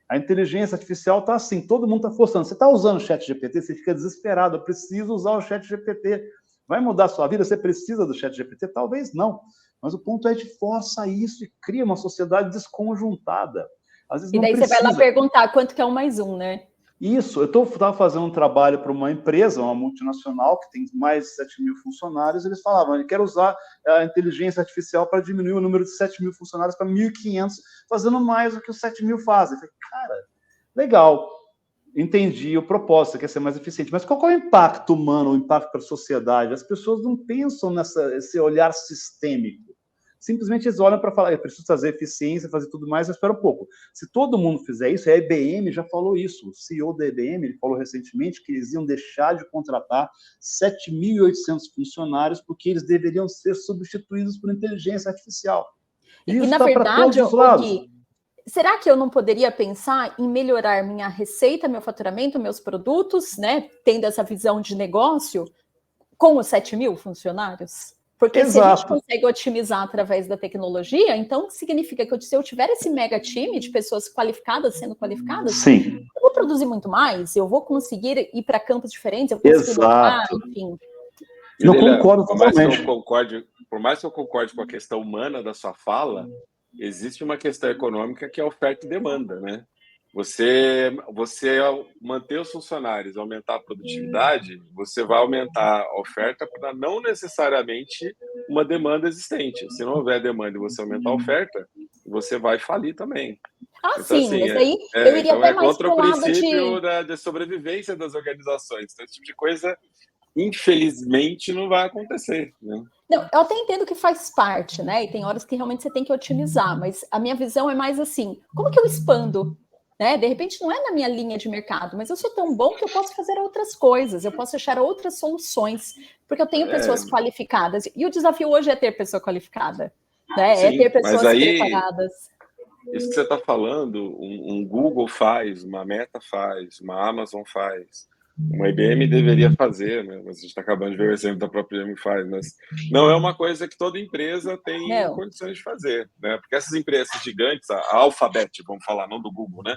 A inteligência artificial está assim, todo mundo está forçando. Você está usando o ChatGPT, você fica desesperado, eu preciso usar o ChatGPT. Vai mudar a sua vida? Você precisa do ChatGPT? Talvez não. Mas o ponto é que força isso e cria uma sociedade desconjuntada. Às vezes e daí não você precisa. vai lá perguntar quanto que é 1 mais 1, né? Isso, eu estava fazendo um trabalho para uma empresa, uma multinacional, que tem mais de 7 mil funcionários, eles falavam, eu quero usar a inteligência artificial para diminuir o número de 7 mil funcionários para 1.500, fazendo mais do que os 7 mil fazem. Eu falei, cara, legal, entendi o propósito, quer ser mais eficiente, mas qual é o impacto humano, o impacto para a sociedade? As pessoas não pensam nesse olhar sistêmico. Simplesmente eles olham para falar, eu preciso fazer eficiência, fazer tudo mais, mas espera um pouco. Se todo mundo fizer isso, a IBM já falou isso, o CEO da IBM ele falou recentemente que eles iam deixar de contratar 7.800 funcionários porque eles deveriam ser substituídos por inteligência artificial. Isso e na verdade, Gui, será que eu não poderia pensar em melhorar minha receita, meu faturamento, meus produtos, né, tendo essa visão de negócio com os 7 mil funcionários? Porque se a gente consegue otimizar através da tecnologia, então significa que se eu tiver esse mega time de pessoas qualificadas, sendo qualificadas, sim, eu vou produzir muito mais, eu vou conseguir ir para campos diferentes, eu vou conseguir lutar, enfim. Não concordo totalmente. Por mais que eu concorde com a questão humana da sua fala, existe uma questão econômica que é oferta e demanda, né? Você ao manter os funcionários, aumentar a produtividade, você vai aumentar a oferta para não necessariamente uma demanda existente. Se não houver demanda e você aumentar a oferta, você vai falir também. Então, sim, assim, mas aí eu iria até mais contra o princípio da sobrevivência das organizações. Então, esse tipo de coisa, infelizmente, não vai acontecer, né? Não, eu até entendo que faz parte, né? E tem horas que realmente você tem que otimizar, mas a minha visão é mais assim, como que eu expando? Né? De repente não é na minha linha de mercado, mas eu sou tão bom que eu posso fazer outras coisas, eu posso achar outras soluções, porque eu tenho pessoas qualificadas, e o desafio hoje é ter pessoa qualificada, né? Sim, é ter pessoas preparadas. Isso que você está falando, um Google faz, uma Meta faz, uma Amazon faz, uma IBM deveria fazer, né? Mas a gente está acabando de ver o exemplo da própria IBM faz, mas não é uma coisa que toda empresa tem condições de fazer, né? Porque essas empresas gigantes, a Alphabet, vamos falar, não do Google, né?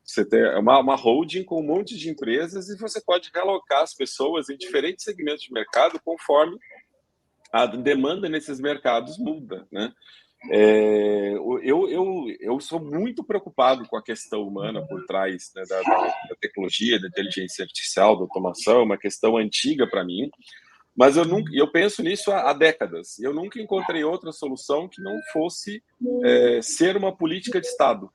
Você tem uma holding com um monte de empresas e você pode realocar as pessoas em diferentes segmentos de mercado conforme a demanda nesses mercados muda, né? Eu sou muito preocupado com a questão humana por trás, né, da tecnologia, da inteligência artificial, da automação, uma questão antiga para mim, mas eu penso nisso há décadas. Eu nunca encontrei outra solução que não fosse ser uma política de Estado.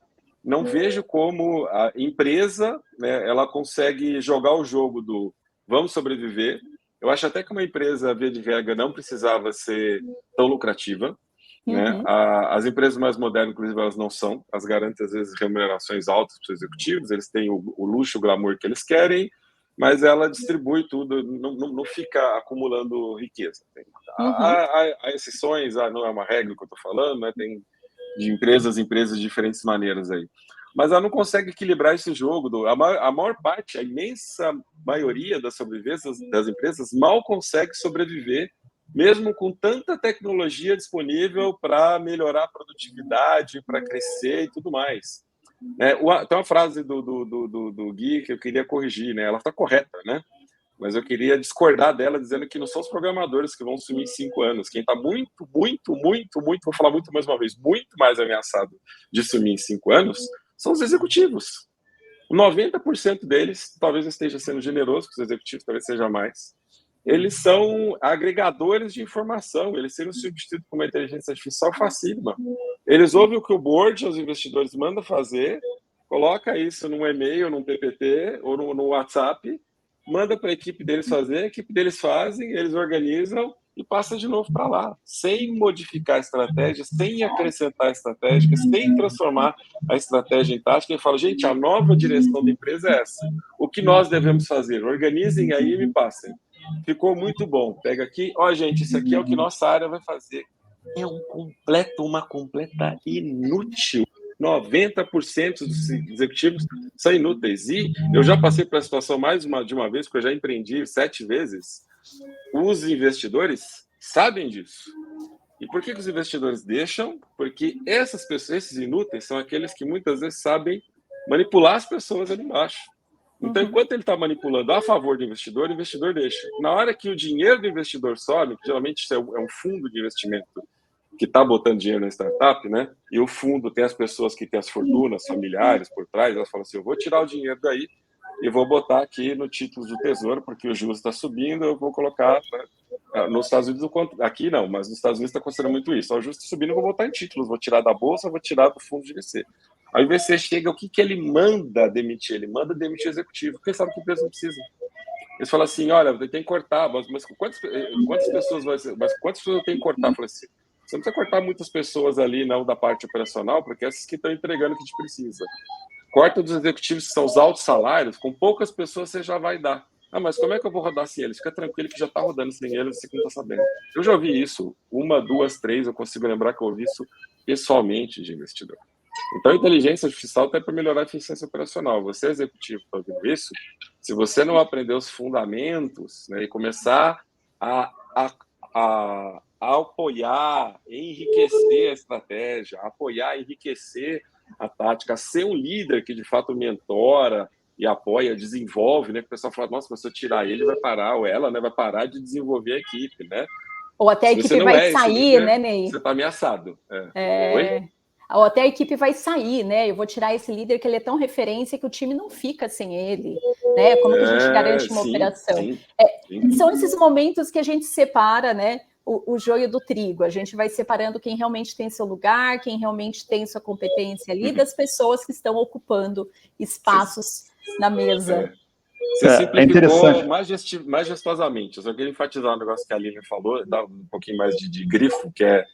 Não vejo como a empresa, né, ela consegue jogar o jogo do vamos sobreviver. Eu acho até que uma empresa, via de regra, não precisava ser tão lucrativa. Né? As empresas mais modernas, inclusive, elas não são. Elas garantem, às vezes, remunerações altas para os executivos, eles têm o luxo, o glamour que eles querem, mas ela distribui tudo, não fica acumulando riqueza. Há exceções, não é uma regra que eu estou falando, né? Tem de empresas de diferentes maneiras aí. Mas ela não consegue equilibrar esse jogo. A maior parte, a imensa maioria das sobrevivências das empresas mal consegue sobreviver mesmo com tanta tecnologia disponível para melhorar a produtividade, para crescer e tudo mais. Tem uma frase do Gui que eu queria corrigir, né? Ela está correta, né? Mas eu queria discordar dela, dizendo que não são os programadores que vão sumir em 5 anos. Quem está muito, vou falar muito mais uma vez, muito mais ameaçado de sumir em 5 anos, são os executivos. 90% deles, talvez eu esteja sendo generoso, com os executivos talvez seja mais, eles são agregadores de informação, eles serem substituídos por uma inteligência artificial facílima. Eles ouvem o que o board, os investidores mandam fazer, coloca isso num e-mail, num PPT ou no WhatsApp, manda para a equipe deles fazer, a equipe deles fazem, eles organizam e passa de novo para lá, sem modificar a estratégia, sem acrescentar a estratégia, sem transformar a estratégia em tática. E fala, gente, a nova direção da empresa é essa. O que nós devemos fazer? Organizem aí e me passem. Ficou muito bom. Pega aqui, gente, isso aqui é o que nossa área vai fazer. É uma completa inútil. 90% dos executivos são inúteis. E eu já passei por essa situação mais de uma vez, porque eu já empreendi 7 vezes. Os investidores sabem disso. E por que os investidores deixam? Porque essas pessoas, esses inúteis, são aqueles que muitas vezes sabem manipular as pessoas ali embaixo. Então, enquanto ele está manipulando a favor do investidor, o investidor deixa. Na hora que o dinheiro do investidor sobe, que geralmente isso é um fundo de investimento que está botando dinheiro na startup, né? E o fundo tem as pessoas que têm as fortunas familiares por trás, elas falam assim, eu vou tirar o dinheiro daí e vou botar aqui no título do Tesouro, porque o juros está subindo, eu vou colocar, né? Nos Estados Unidos, aqui não, mas nos Estados Unidos está considerando muito isso. O juros está subindo, eu vou botar em títulos, vou tirar da bolsa, vou tirar do fundo de VC. Aí o VC chega, o que ele manda demitir? Ele manda demitir o executivo, porque ele sabe que a empresa não precisa. Eles falam assim, olha, tem que cortar, mas quantas pessoas eu tenho que cortar? Eu falei assim, você não precisa cortar muitas pessoas ali, não, da parte operacional, porque essas que estão entregando o que a gente precisa. Corta dos executivos, que são os altos salários, com poucas pessoas você já vai dar. Mas como é que eu vou rodar sem eles? Fica tranquilo que já está rodando sem eles, você não está sabendo. Eu já ouvi isso, 1, 2, 3, eu consigo lembrar que eu ouvi isso pessoalmente de investidor. Então, a inteligência artificial está para melhorar a eficiência operacional. Você, executivo, está ouvindo isso? Se você não aprender os fundamentos, né, e começar a apoiar, enriquecer a estratégia, apoiar, enriquecer a tática, ser um líder que, de fato, mentora e apoia, desenvolve, né? Que o pessoal fala, nossa, mas se eu tirar ele, vai parar, ou ela, né, vai parar de desenvolver a equipe, né? Ou até a equipe vai sair, líder, né, Ney? Você está ameaçado. Oi? Ou até a equipe vai sair, né? Eu vou tirar esse líder que ele é tão referência que o time não fica sem ele, né? Como que a gente garante uma operação? Sim. São esses momentos que a gente separa, né? O joio do trigo, a gente vai separando quem realmente tem seu lugar, quem realmente tem sua competência ali, das pessoas que estão ocupando espaços na mesa. Você simplificou majestosamente. Eu só queria enfatizar um negócio que a Aline falou, dar um pouquinho mais de grifo, que é,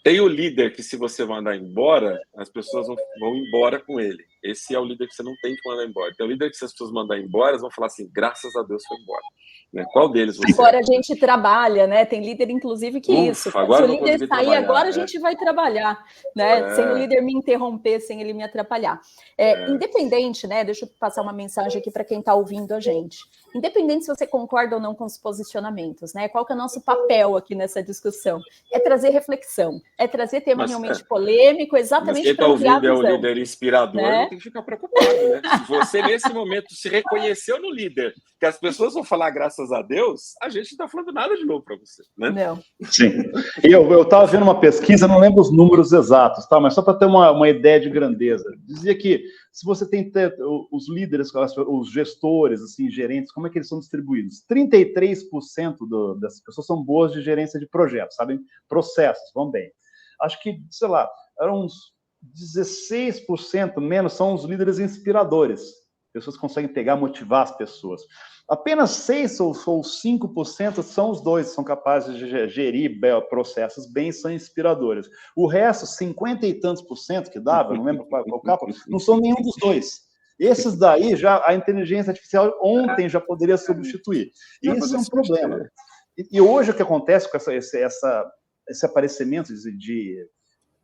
tem o líder que, se você mandar embora, as pessoas vão embora com ele. Esse é o líder que você não tem que mandar embora. Tem o líder que, se as pessoas mandar embora, elas vão falar assim, graças a Deus foi embora. Né? Qual deles você Agora a gente trabalha, né? Tem líder, inclusive, que isso. Se o líder sair, agora a gente vai trabalhar, né? Sem o líder me interromper, sem ele me atrapalhar. Independente, né? Deixa eu passar uma mensagem aqui para quem está ouvindo a gente. Independente se você concorda ou não com os posicionamentos, né? Qual que é o nosso papel aqui nessa discussão? É trazer reflexão, é trazer tema realmente polêmico, exatamente para ampliar a visão. Quem está ouvindo é o líder inspirador, né? Não tem que ficar preocupado, né? Se você, nesse momento, se reconheceu no líder, que as pessoas vão falar graças a Deus, a gente não está falando nada de novo para você, né? Não. Sim. Eu estava vendo uma pesquisa, não lembro os números exatos, tá? Mas só para ter uma ideia de grandeza. Dizia que se você tem os líderes, os gestores, assim, gerentes, como é que eles são distribuídos? 33% dessas pessoas são boas de gerência de projetos, sabem? Processos, vão bem. Acho que, sei lá, eram uns 16% menos são os líderes inspiradores. Pessoas que conseguem pegar, motivar as pessoas. Apenas 6 ou 5% são os dois, são capazes de gerir processos bem, são inspiradores. O resto, 50 e tantos % que dava, não lembro qual cálculo, não são nenhum dos dois. Esses daí, já a inteligência artificial ontem já poderia substituir. E isso é um problema. E hoje o que acontece com esse aparecimento de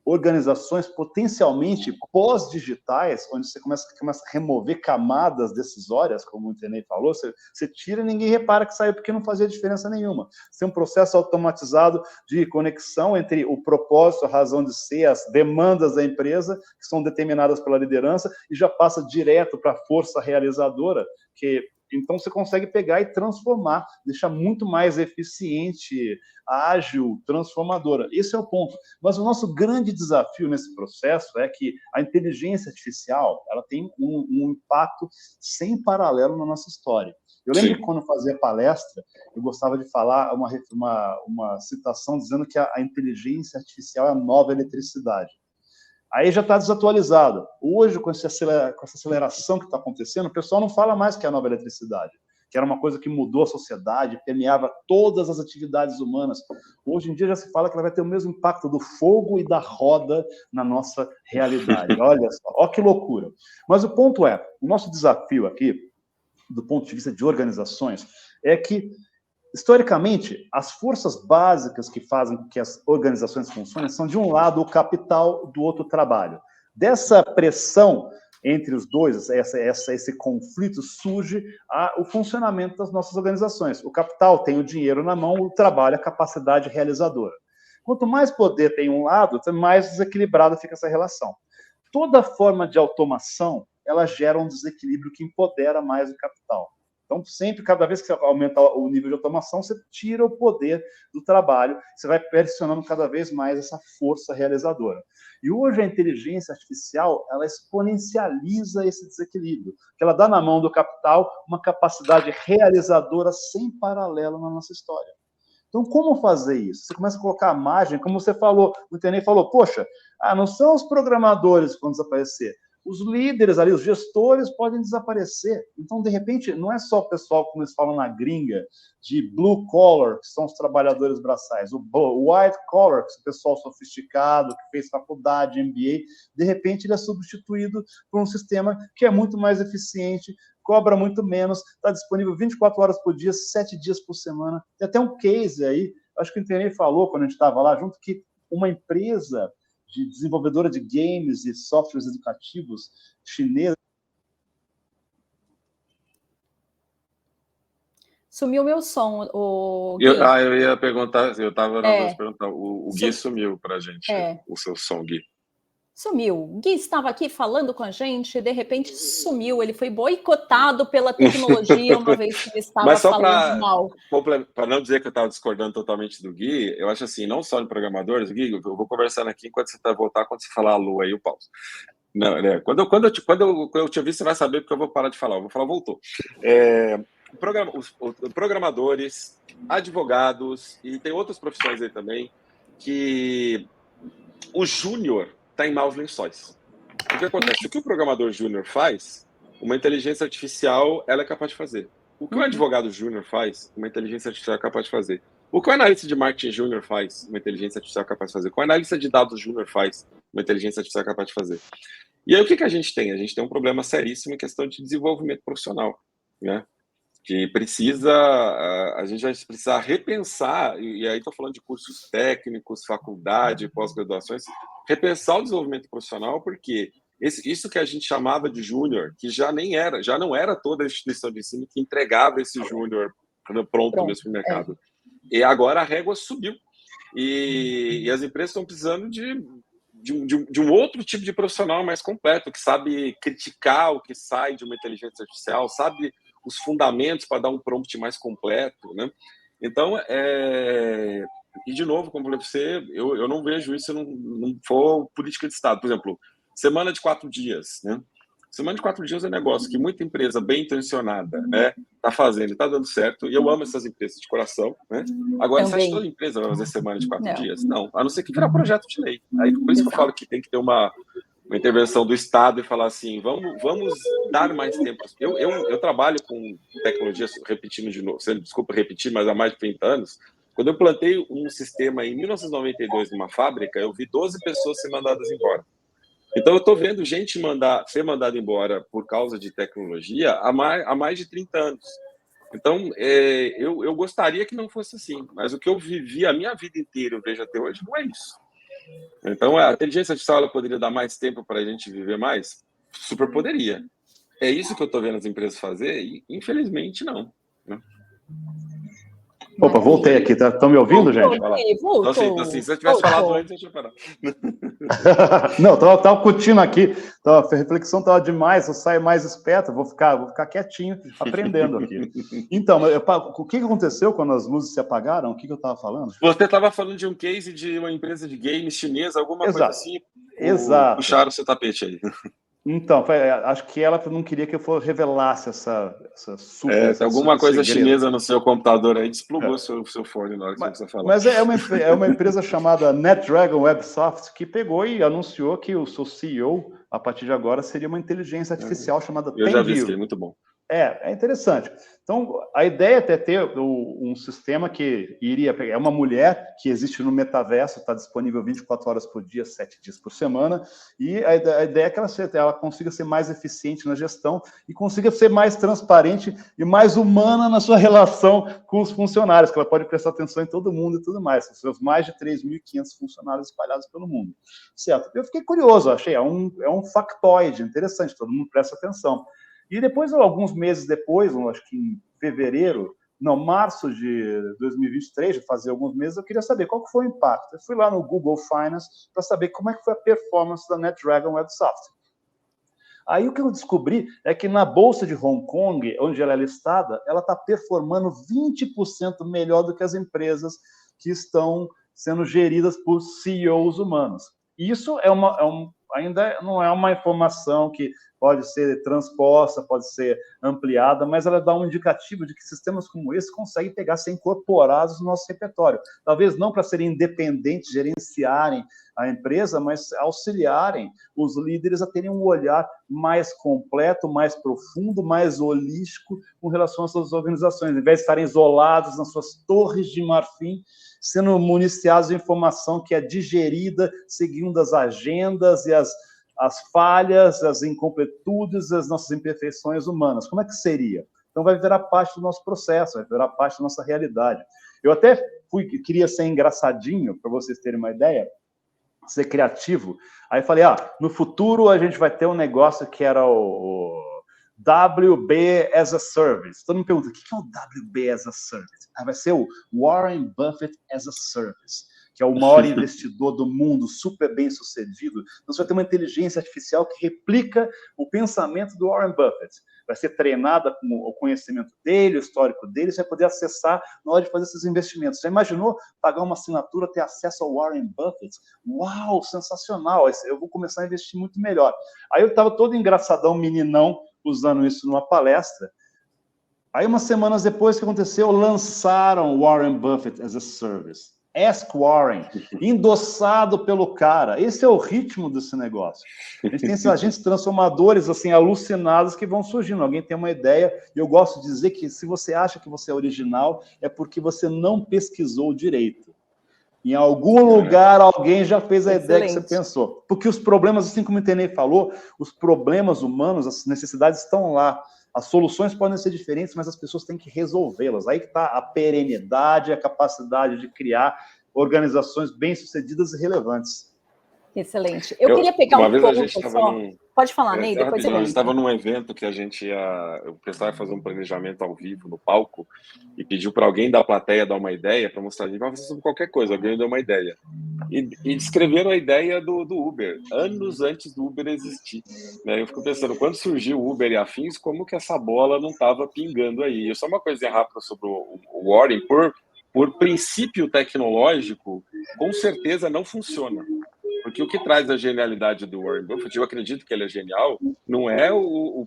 organizações potencialmente pós-digitais, onde você começa a remover camadas decisórias, como o Tenei falou, você tira e ninguém repara que saiu porque não fazia diferença nenhuma. Você tem um processo automatizado de conexão entre o propósito, a razão de ser, as demandas da empresa, que são determinadas pela liderança, e já passa direto para a força realizadora, que Então, você consegue pegar e transformar, deixar muito mais eficiente, ágil, transformadora. Esse é o ponto. Mas o nosso grande desafio nesse processo é que a inteligência artificial ela tem um impacto sem paralelo na nossa história. Eu lembro que quando eu fazia palestra, eu gostava de falar uma citação dizendo que a inteligência artificial é a nova eletricidade. Aí já está desatualizado. Hoje, com essa aceleração que está acontecendo, o pessoal não fala mais que é a nova eletricidade, que era uma coisa que mudou a sociedade, permeava todas as atividades humanas. Hoje em dia já se fala que ela vai ter o mesmo impacto do fogo e da roda na nossa realidade. Olha só, olha que loucura. Mas o ponto é, o nosso desafio aqui, do ponto de vista de organizações, é que historicamente, as forças básicas que fazem com que as organizações funcionem são, de um lado, o capital, do outro, o trabalho. Dessa pressão entre os dois, esse conflito, surge o funcionamento das nossas organizações. O capital tem o dinheiro na mão, o trabalho, a capacidade realizadora. Quanto mais poder tem um lado, mais desequilibrada fica essa relação. Toda forma de automação, ela gera um desequilíbrio que empodera mais o capital. Então, sempre, cada vez que você aumenta o nível de automação, você tira o poder do trabalho, você vai pressionando cada vez mais essa força realizadora. E hoje a inteligência artificial, ela exponencializa esse desequilíbrio, que ela dá na mão do capital uma capacidade realizadora sem paralelo na nossa história. Então, como fazer isso? Você começa a colocar a margem, como você falou, o Tenei falou, poxa, não são os programadores que vão desaparecer, os líderes ali, os gestores podem desaparecer. Então, de repente, não é só o pessoal, como eles falam na gringa, de blue collar, que são os trabalhadores braçais, o white collar, que é o pessoal sofisticado, que fez faculdade, MBA, de repente ele é substituído por um sistema que é muito mais eficiente, cobra muito menos, está disponível 24 horas por dia, 7 dias por semana. Tem até um case aí, acho que o Tenei falou quando a gente estava lá junto, que uma empresa de desenvolvedora de games e softwares educativos chinesa. Sumiu meu som, o Gui. Eu ia perguntar, eu estava na dúvida perguntar, o Gui sumiu para a gente, o seu som, Gui. Sumiu. O Gui estava aqui falando com a gente, de repente sumiu. Ele foi boicotado pela tecnologia uma vez que ele estava falando mal. Para não dizer que eu estava discordando totalmente do Gui, eu acho assim, não só de programadores, Gui, eu vou conversando aqui enquanto você voltar, quando você falar alô aí, eu pauso. Não, quando eu te ouvir, você vai saber porque eu vou parar de falar. Eu vou falar, voltou. Os programadores, advogados, e tem outras profissões aí também, que o júnior está em maus lençóis. O que acontece? O que o programador júnior faz, uma inteligência artificial ela é capaz de fazer. O que o advogado júnior faz, uma inteligência artificial é capaz de fazer. O que o analista de marketing júnior faz, uma inteligência artificial é capaz de fazer. O que o analista de dados júnior faz, uma inteligência artificial é capaz de fazer. E aí o que a gente tem? A gente tem um problema seríssimo em questão de desenvolvimento profissional, né? Que a gente vai precisar repensar, e aí estou falando de cursos técnicos, faculdade, pós-graduações, repensar o desenvolvimento profissional, porque isso que a gente chamava de júnior, que já não era toda a instituição de ensino que entregava esse júnior pronto no supermercado. E agora a régua subiu. E as empresas estão precisando de um outro tipo de profissional mais completo, que sabe criticar o que sai de uma inteligência artificial, sabe os fundamentos para dar um prompt mais completo, né? Então, e de novo, como eu falei para você, eu não vejo isso se não for política de Estado. Por exemplo, semana de 4 dias, né? Semana de 4 dias é um negócio que muita empresa bem intencionada, né, está fazendo, está dando certo, e eu amo essas empresas de coração, né? Agora, você acha que toda empresa vai fazer semana de 4 dias? Não, a não ser que virar projeto de lei. Aí, por isso que eu falo que tem que ter uma intervenção do Estado e falar assim, vamos dar mais tempo. Eu trabalho com tecnologia, repetindo de novo, desculpa repetir, mas há mais de 30 anos, quando eu plantei um sistema em 1992 numa fábrica, eu vi 12 pessoas ser mandadas embora. Então, eu estou vendo gente ser mandada embora por causa de tecnologia há mais de 30 anos. Então, eu gostaria que não fosse assim, mas o que eu vivi a minha vida inteira, eu vejo até hoje, não é isso. Então, a inteligência artificial ela poderia dar mais tempo para a gente viver mais? Super poderia. É isso que eu estou vendo as empresas fazer? E, infelizmente, não. Né? Opa, voltei aqui. Estão me ouvindo, gente? Voltou. Então, assim, se eu tivesse falado antes, eu tinha parado. Não, estava curtindo aqui. A reflexão estava demais. Eu saio mais esperto, vou ficar quietinho, aprendendo aqui. Então, o que aconteceu quando as luzes se apagaram? O que eu estava falando? Você estava falando de um case de uma empresa de games chinesa, alguma coisa assim. Exato. Puxaram o seu tapete aí. Então, acho que ela não queria que eu revelasse essa super... Tem alguma coisa chinesa no seu computador aí, desplugou seu fone na hora que você falou. Mas é uma empresa chamada NetDragon Websoft que pegou e anunciou que o seu CEO, a partir de agora, seria uma inteligência artificial chamada Eu já vi, muito bom. É interessante. Então, a ideia é até ter um sistema que iria pegar... É uma mulher que existe no metaverso, está disponível 24 horas por dia, 7 dias por semana, e a ideia é que ela consiga ser mais eficiente na gestão e consiga ser mais transparente e mais humana na sua relação com os funcionários, que ela pode prestar atenção em todo mundo e tudo mais. São seus mais de 3.500 funcionários espalhados pelo mundo. Certo? Eu fiquei curioso, achei, é um factoide interessante, todo mundo presta atenção. E depois, alguns meses depois, acho que em março de 2023, já fazia alguns meses, eu queria saber qual que foi o impacto. Eu fui lá no Google Finance para saber como é que foi a performance da NetDragon Websoft. Aí o que eu descobri é que na Bolsa de Hong Kong, onde ela é listada, ela está performando 20% melhor do que as empresas que estão sendo geridas por CEOs humanos. Isso ainda não é uma informação que pode ser transposta, pode ser ampliada, mas ela dá um indicativo de que sistemas como esse conseguem ser incorporados no nosso repertório. Talvez não para serem independentes, gerenciarem a empresa, mas auxiliarem os líderes a terem um olhar mais completo, mais profundo, mais holístico com relação às suas organizações, em vez de estarem isolados nas suas torres de marfim, sendo municiados de informação que é digerida seguindo as agendas e as falhas, as incompletudes, as nossas imperfeições humanas. Como é que seria? Então, vai virar parte do nosso processo, vai virar parte da nossa realidade. Eu até queria ser engraçadinho, para vocês terem uma ideia, ser criativo. Aí falei, no futuro a gente vai ter um negócio que era o WB as a Service. Todo mundo pergunta, o que é o WB as a Service? Vai ser o Warren Buffett as a Service, que é o maior investidor do mundo, super bem sucedido. Então, você vai ter uma inteligência artificial que replica o pensamento do Warren Buffett. Vai ser treinada com o conhecimento dele, o histórico dele, você vai poder acessar na hora de fazer esses investimentos. Já imaginou pagar uma assinatura, ter acesso ao Warren Buffett? Uau, sensacional! Eu vou começar a investir muito melhor. Aí eu estava todo engraçadão, meninão, usando isso numa palestra. Aí, umas semanas depois, o que aconteceu? Lançaram Warren Buffett as a Service. Ask Warren, endossado pelo cara. Esse é o ritmo desse negócio. A gente tem esses agentes transformadores assim, alucinados que vão surgindo. Alguém tem uma ideia, e eu gosto de dizer que se você acha que você é original, é porque você não pesquisou direito. Em algum lugar, alguém já fez a ideia que você pensou. Porque os problemas, assim como o Tenei falou, os problemas humanos, as necessidades estão lá. As soluções podem ser diferentes, mas as pessoas têm que resolvê-las. Aí que está a perenidade, a capacidade de criar organizações bem-sucedidas e relevantes. Excelente. Eu queria pegar um ponto só. Pode falar, Ney, depois eu estava num evento que o pessoal ia fazer um planejamento ao vivo no palco e pediu para alguém da plateia dar uma ideia para mostrar, a gente vai fazer sobre qualquer coisa, alguém deu uma ideia. E descreveram a ideia do Uber, anos antes do Uber existir. Né? Eu fico pensando, quando surgiu o Uber e afins, como que essa bola não estava pingando aí? E só uma coisa rápida sobre o Warren, por princípio tecnológico, com certeza não funciona. Porque o que traz a genialidade do Warren Buffett, eu acredito que ele é genial, não é o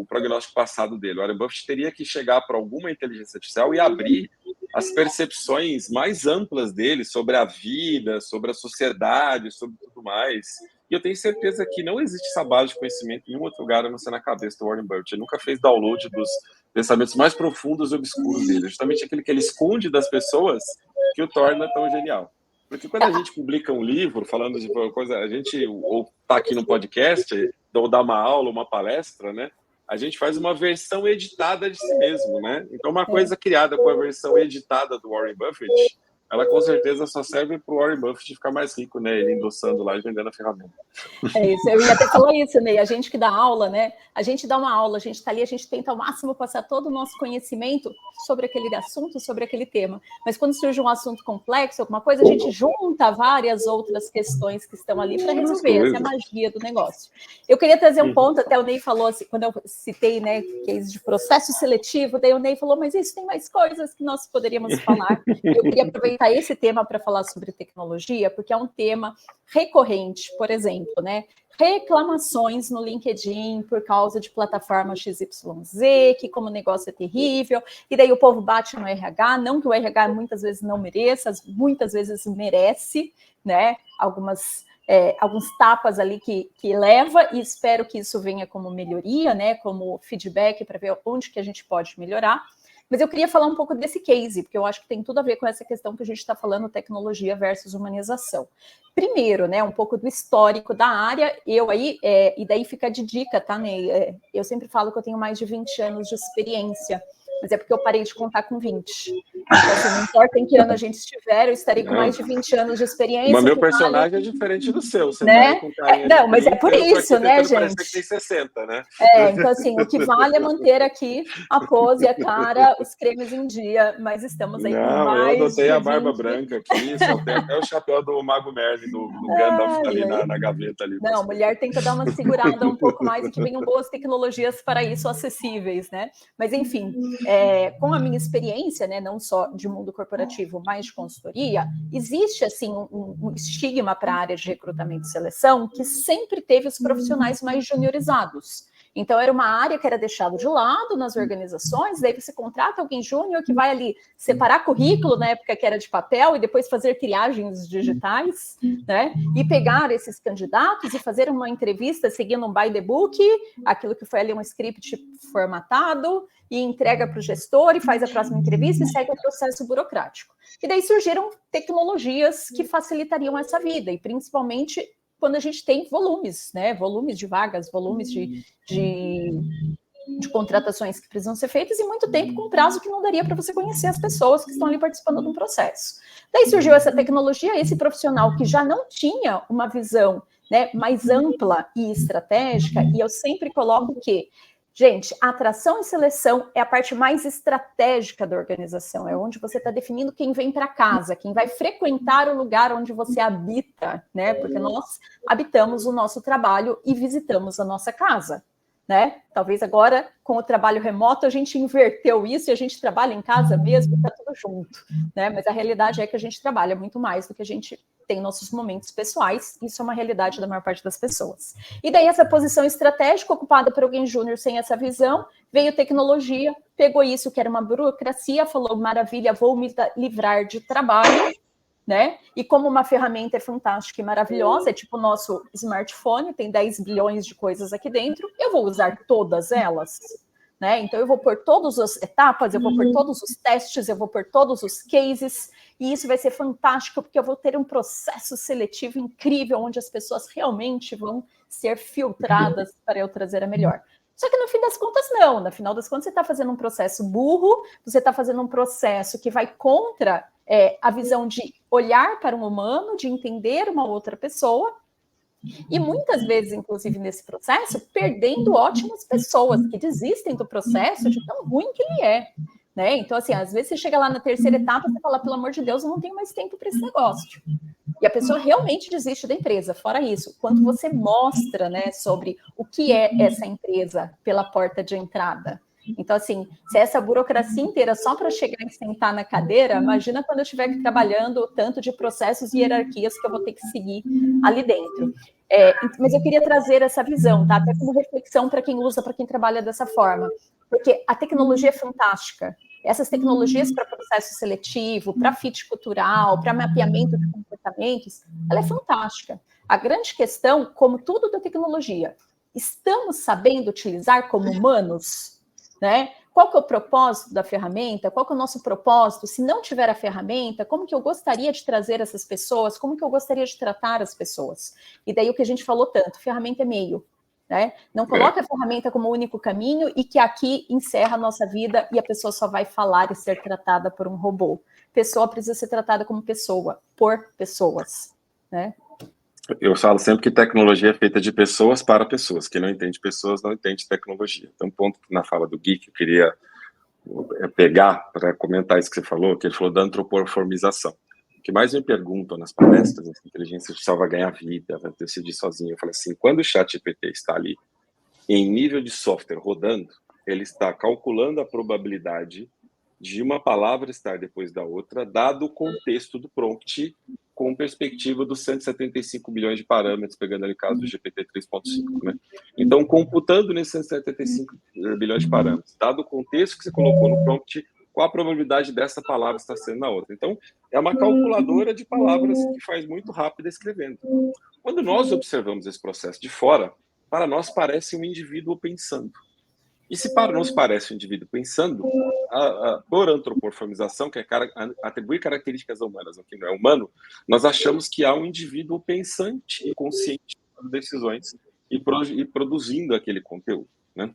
prognóstico passado dele. O Warren Buffett teria que chegar para alguma inteligência artificial e abrir as percepções mais amplas dele sobre a vida, sobre a sociedade, sobre tudo mais. E eu tenho certeza que não existe essa base de conhecimento em nenhum outro lugar, a não ser na cabeça do Warren Buffett. Ele nunca fez download dos pensamentos mais profundos e obscuros dele. Justamente aquilo que ele esconde das pessoas que o torna tão genial. Porque quando a gente publica um livro falando de uma coisa, a gente ou está aqui no podcast, ou dá uma aula, uma palestra, né? A gente faz uma versão editada de si mesmo, né? Então, uma coisa criada com a versão editada do Warren Buffett ela com certeza só serve para o Warren Buffett ficar mais rico, né? Ele endossando lá e vendendo a ferramenta. É isso, eu ia até falar isso, Ney. A gente que dá aula, né? A gente dá uma aula, a gente está ali, a gente tenta ao máximo passar todo o nosso conhecimento sobre aquele assunto, sobre aquele tema. Mas quando surge um assunto complexo, alguma coisa, a gente junta várias outras questões que estão ali para resolver. Essa é a magia do negócio. Eu queria trazer um ponto, até o Ney falou, assim, quando eu citei, né, case de processo seletivo, daí o Ney falou, mas isso tem mais coisas que nós poderíamos falar. Eu queria aproveitar esse tema para falar sobre tecnologia, porque é um tema recorrente, por exemplo, né? Reclamações no LinkedIn por causa de plataforma XYZ, que como negócio é terrível, e daí o povo bate no RH, não que o RH muitas vezes não mereça, muitas vezes merece, né? Alguns tapas ali que leva, e espero que isso venha como melhoria, né? Como feedback para ver onde que a gente pode melhorar. Mas eu queria falar um pouco desse case, porque eu acho que tem tudo a ver com essa questão que a gente está falando, tecnologia versus humanização. Primeiro, né, um pouco do histórico da área, e daí fica de dica, tá, Ney? Eu sempre falo que eu tenho mais de 20 anos de experiência, mas é porque eu parei de contar com 20. Então, assim, não importa em que ano a gente estiver, eu estarei com mais de 20 anos de experiência. Mas meu personagem é diferente do seu. Você né? tá com carinha Não, de mas 30, é por isso, né, gente? Parece que tem 60, né? Então, assim, o que vale é manter aqui a pose, a cara, os cremes em dia, mas estamos aí com mais eu adotei a barba 20... branca aqui, só tem até o chapéu do Mago Merlin, do Gandalf ali na gaveta. Ali. Não, mulher tenta dar uma segurada um pouco mais e que venham boas tecnologias para isso acessíveis, né? Mas, enfim, com a minha experiência, né, não só de mundo corporativo, mas de consultoria, existe, assim, um estigma para a área de recrutamento e seleção que sempre teve os profissionais mais juniorizados. Então, era uma área que era deixada de lado nas organizações, daí você contrata alguém júnior que vai ali separar currículo, na época que era de papel, e depois fazer triagens digitais, né? E pegar esses candidatos e fazer uma entrevista seguindo um by the book, aquilo que foi ali um script formatado, e entrega para o gestor e faz a próxima entrevista e segue o processo burocrático. E daí surgiram tecnologias que facilitariam essa vida, e principalmente quando a gente tem volumes, né? Volumes de vagas, volumes de contratações que precisam ser feitas, e muito tempo com prazo que não daria para você conhecer as pessoas que estão ali participando de um processo. Daí surgiu essa tecnologia, esse profissional que já não tinha uma visão, né, mais ampla e estratégica, e eu sempre coloco que, gente, a atração e seleção é a parte mais estratégica da organização, é onde você está definindo quem vem para casa, quem vai frequentar o lugar onde você habita, né? Porque nós habitamos o nosso trabalho e visitamos a nossa casa, né? Talvez agora, com o trabalho remoto, a gente inverteu isso e a gente trabalha em casa mesmo, está tudo junto, né? Mas a realidade é que a gente trabalha muito mais do que a gente tem nossos momentos pessoais, isso é uma realidade da maior parte das pessoas. E daí essa posição estratégica ocupada por alguém júnior sem essa visão, veio tecnologia, pegou isso que era uma burocracia, falou, maravilha, vou me livrar de trabalho, né? E como uma ferramenta é fantástica e maravilhosa, é tipo o nosso smartphone, tem 10 bilhões de coisas aqui dentro, eu vou usar todas elas, né? Então eu vou pôr todas as etapas, eu vou pôr todos os testes, eu vou pôr todos os cases, e isso vai ser fantástico, porque eu vou ter um processo seletivo incrível, onde as pessoas realmente vão ser filtradas para eu trazer a melhor. Só que no fim das contas, não. No final das contas, você está fazendo um processo burro, você está fazendo um processo que vai contra a visão de olhar para um humano, de entender uma outra pessoa, e muitas vezes, inclusive nesse processo, perdendo ótimas pessoas que desistem do processo de tão ruim que ele é. Né? Então, assim, às vezes você chega lá na terceira etapa e fala, pelo amor de Deus, eu não tenho mais tempo para esse negócio. E a pessoa realmente desiste da empresa. Fora isso, quando você mostra, né, sobre o que é essa empresa pela porta de entrada. Então, assim, se essa burocracia inteira só para chegar e sentar na cadeira, imagina quando eu estiver trabalhando o tanto de processos e hierarquias que eu vou ter que seguir ali dentro. Mas eu queria trazer essa visão, tá? Até como reflexão para quem usa, para quem trabalha dessa forma. Porque a tecnologia é fantástica. Essas tecnologias para processo seletivo, para fit cultural, para mapeamento de comportamentos, ela é fantástica. A grande questão, como tudo da tecnologia, estamos sabendo utilizar como humanos? Né? Qual que é o propósito da ferramenta? Qual que é o nosso propósito? Se não tiver a ferramenta, como que eu gostaria de trazer essas pessoas? Como que eu gostaria de tratar as pessoas? E daí o que a gente falou tanto, ferramenta é meio. né? Não coloque a ferramenta como o único caminho e que aqui encerra a nossa vida e a pessoa só vai falar e ser tratada por um robô. Pessoa precisa ser tratada como pessoa, por pessoas, né? Eu falo sempre que tecnologia é feita de pessoas para pessoas. Quem não entende pessoas não entende tecnologia. Então, um ponto que na fala do Gui que eu queria pegar para comentar isso que você falou, que ele falou da antropoformização. O que mais me perguntam nas palestras, a inteligência artificial vai ganhar vida, vai decidir sozinho. Eu falei assim, quando o ChatGPT está ali, em nível de software rodando, ele está calculando a probabilidade de uma palavra estar depois da outra, dado o contexto do prompt, com perspectiva dos 175 bilhões de parâmetros, pegando ali o caso do GPT 3.5, né? Então, computando nesses 175 bilhões de parâmetros, dado o contexto que você colocou no prompt, qual a probabilidade dessa palavra estar sendo na outra? Então, é uma calculadora de palavras que faz muito rápido escrevendo. Quando nós observamos esse processo de fora, para nós parece um indivíduo pensando. E se para nós parece um indivíduo pensando, por antropoformização, que é atribuir características humanas ao que não é humano, nós achamos que há um indivíduo pensante e consciente de decisões e produzindo aquele conteúdo, né?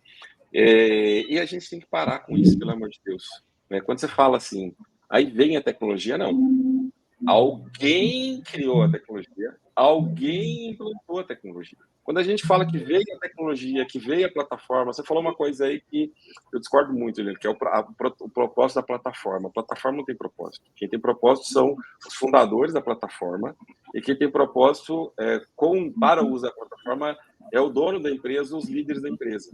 E a gente tem que parar com isso, pelo amor de Deus. Né? Quando você fala assim, aí vem a tecnologia, não. Alguém criou a tecnologia, alguém implantou a tecnologia. Quando a gente fala que veio a tecnologia, que veio a plataforma, você falou uma coisa aí que eu discordo muito, Helena, que é o propósito da plataforma. A plataforma não tem propósito. Quem tem propósito são os fundadores da plataforma, e quem tem propósito para o uso da plataforma é o dono da empresa, os líderes da empresa.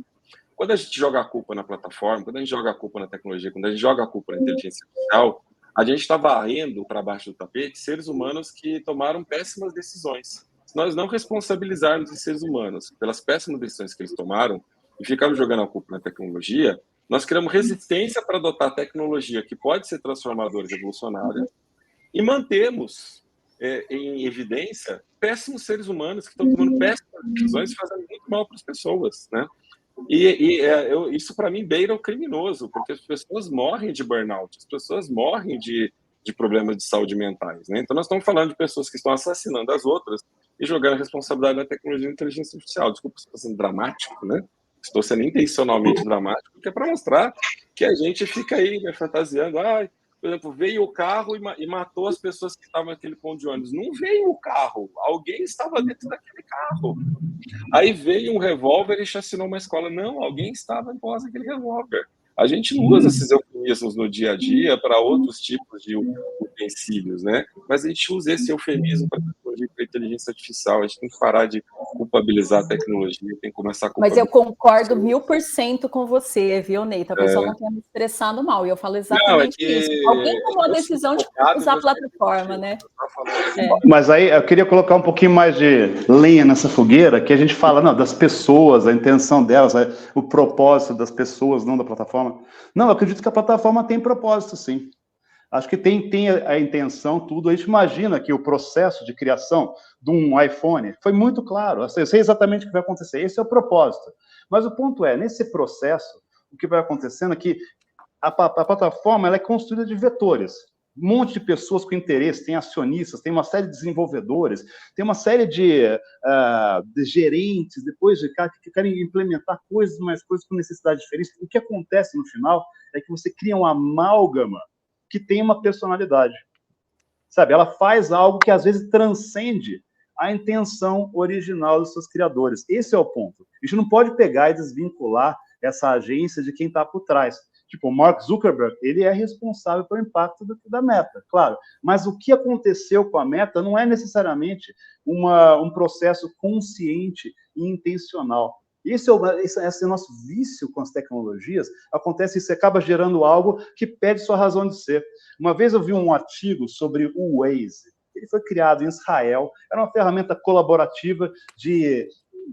Quando a gente joga a culpa na plataforma, quando a gente joga a culpa na tecnologia, quando a gente joga a culpa na inteligência artificial, a gente está varrendo para baixo do tapete seres humanos que tomaram péssimas decisões. Se nós não responsabilizarmos os seres humanos pelas péssimas decisões que eles tomaram e ficarmos jogando a culpa na tecnologia, nós criamos resistência para adotar tecnologia que pode ser transformadora e revolucionária e mantemos em evidência péssimos seres humanos que estão tomando péssimas decisões e fazendo muito mal para as pessoas, né? Isso, para mim, beira o criminoso, porque as pessoas morrem de burnout, as pessoas morrem de problemas de saúde mentais, né? Então, nós estamos falando de pessoas que estão assassinando as outras e jogando a responsabilidade da tecnologia e inteligência artificial. Desculpa se estou sendo dramático, né? Estou sendo intencionalmente dramático, porque é para mostrar que a gente fica aí, né, fantasiando. Por exemplo, veio o carro e matou as pessoas que estavam naquele ponto de ônibus. Não veio o carro, alguém estava dentro daquele carro. Aí veio um revólver e chacinou uma escola. Não, alguém estava em posse daquele revólver. A gente não usa esses eufemismos no dia a dia para outros tipos de utensílios, né? Mas a gente usa esse eufemismo para a inteligência artificial. A gente tem que parar de culpabilizar a tecnologia, tem que começar a culpabilizar. Mas eu concordo 1000% com você, viu, Ney? Talvez eu não tenha me expressado mal, e eu falo exatamente isso. Alguém tomou a decisão de usar a plataforma, né? Mas aí eu queria colocar um pouquinho mais de lenha nessa fogueira, que a gente fala, não, das pessoas, a intenção delas, o propósito das pessoas, não da plataforma. Não, eu acredito que a plataforma tem propósito, sim. Acho que tem a intenção, tudo. A gente imagina que o processo de criação de um iPhone foi muito claro. Eu sei exatamente o que vai acontecer. Esse é o propósito. Mas o ponto é, nesse processo, o que vai acontecendo é que a plataforma ela é construída de vetores. Um monte de pessoas com interesse, tem acionistas, tem uma série de desenvolvedores, tem uma série de gerentes, depois que querem implementar mais coisas com necessidades diferentes. O que acontece no final é que você cria uma amálgama que tem uma personalidade. Sabe? Ela faz algo que às vezes transcende a intenção original dos seus criadores. Esse é o ponto. A gente não pode pegar e desvincular essa agência de quem está por trás. Tipo, o Mark Zuckerberg, ele é responsável pelo impacto da Meta, claro. Mas o que aconteceu com a Meta não é necessariamente um processo consciente e intencional. Esse é o nosso vício com as tecnologias. Acontece isso, acaba gerando algo que perde sua razão de ser. Uma vez eu vi um artigo sobre o Waze. Ele foi criado em Israel, era uma ferramenta colaborativa de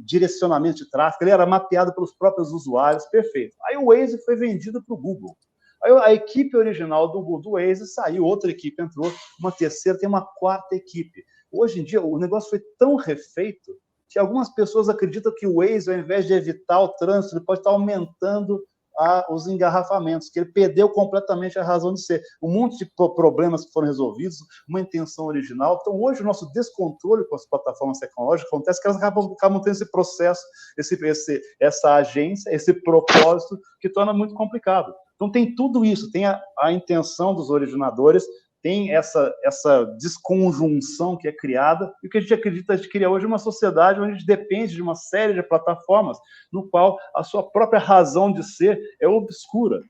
direcionamento de tráfego, ele era mapeado pelos próprios usuários, perfeito. Aí o Waze foi vendido para o Google. Aí a equipe original do Waze saiu, outra equipe entrou, uma terceira, tem uma quarta equipe. Hoje em dia, o negócio foi tão refeito que algumas pessoas acreditam que o Waze, ao invés de evitar o trânsito, ele pode estar aumentando aos engarrafamentos, que ele perdeu completamente a razão de ser. Um monte de problemas que foram resolvidos, uma intenção original. Então, hoje, o nosso descontrole com as plataformas tecnológicas acontece que elas acabam tendo esse processo, essa agência, esse propósito, que torna muito complicado. Então, tem tudo isso, tem a intenção dos originadores, tem essa desconjunção que é criada, e o que a gente acredita de criar hoje é uma sociedade onde a gente depende de uma série de plataformas no qual a sua própria razão de ser é obscura.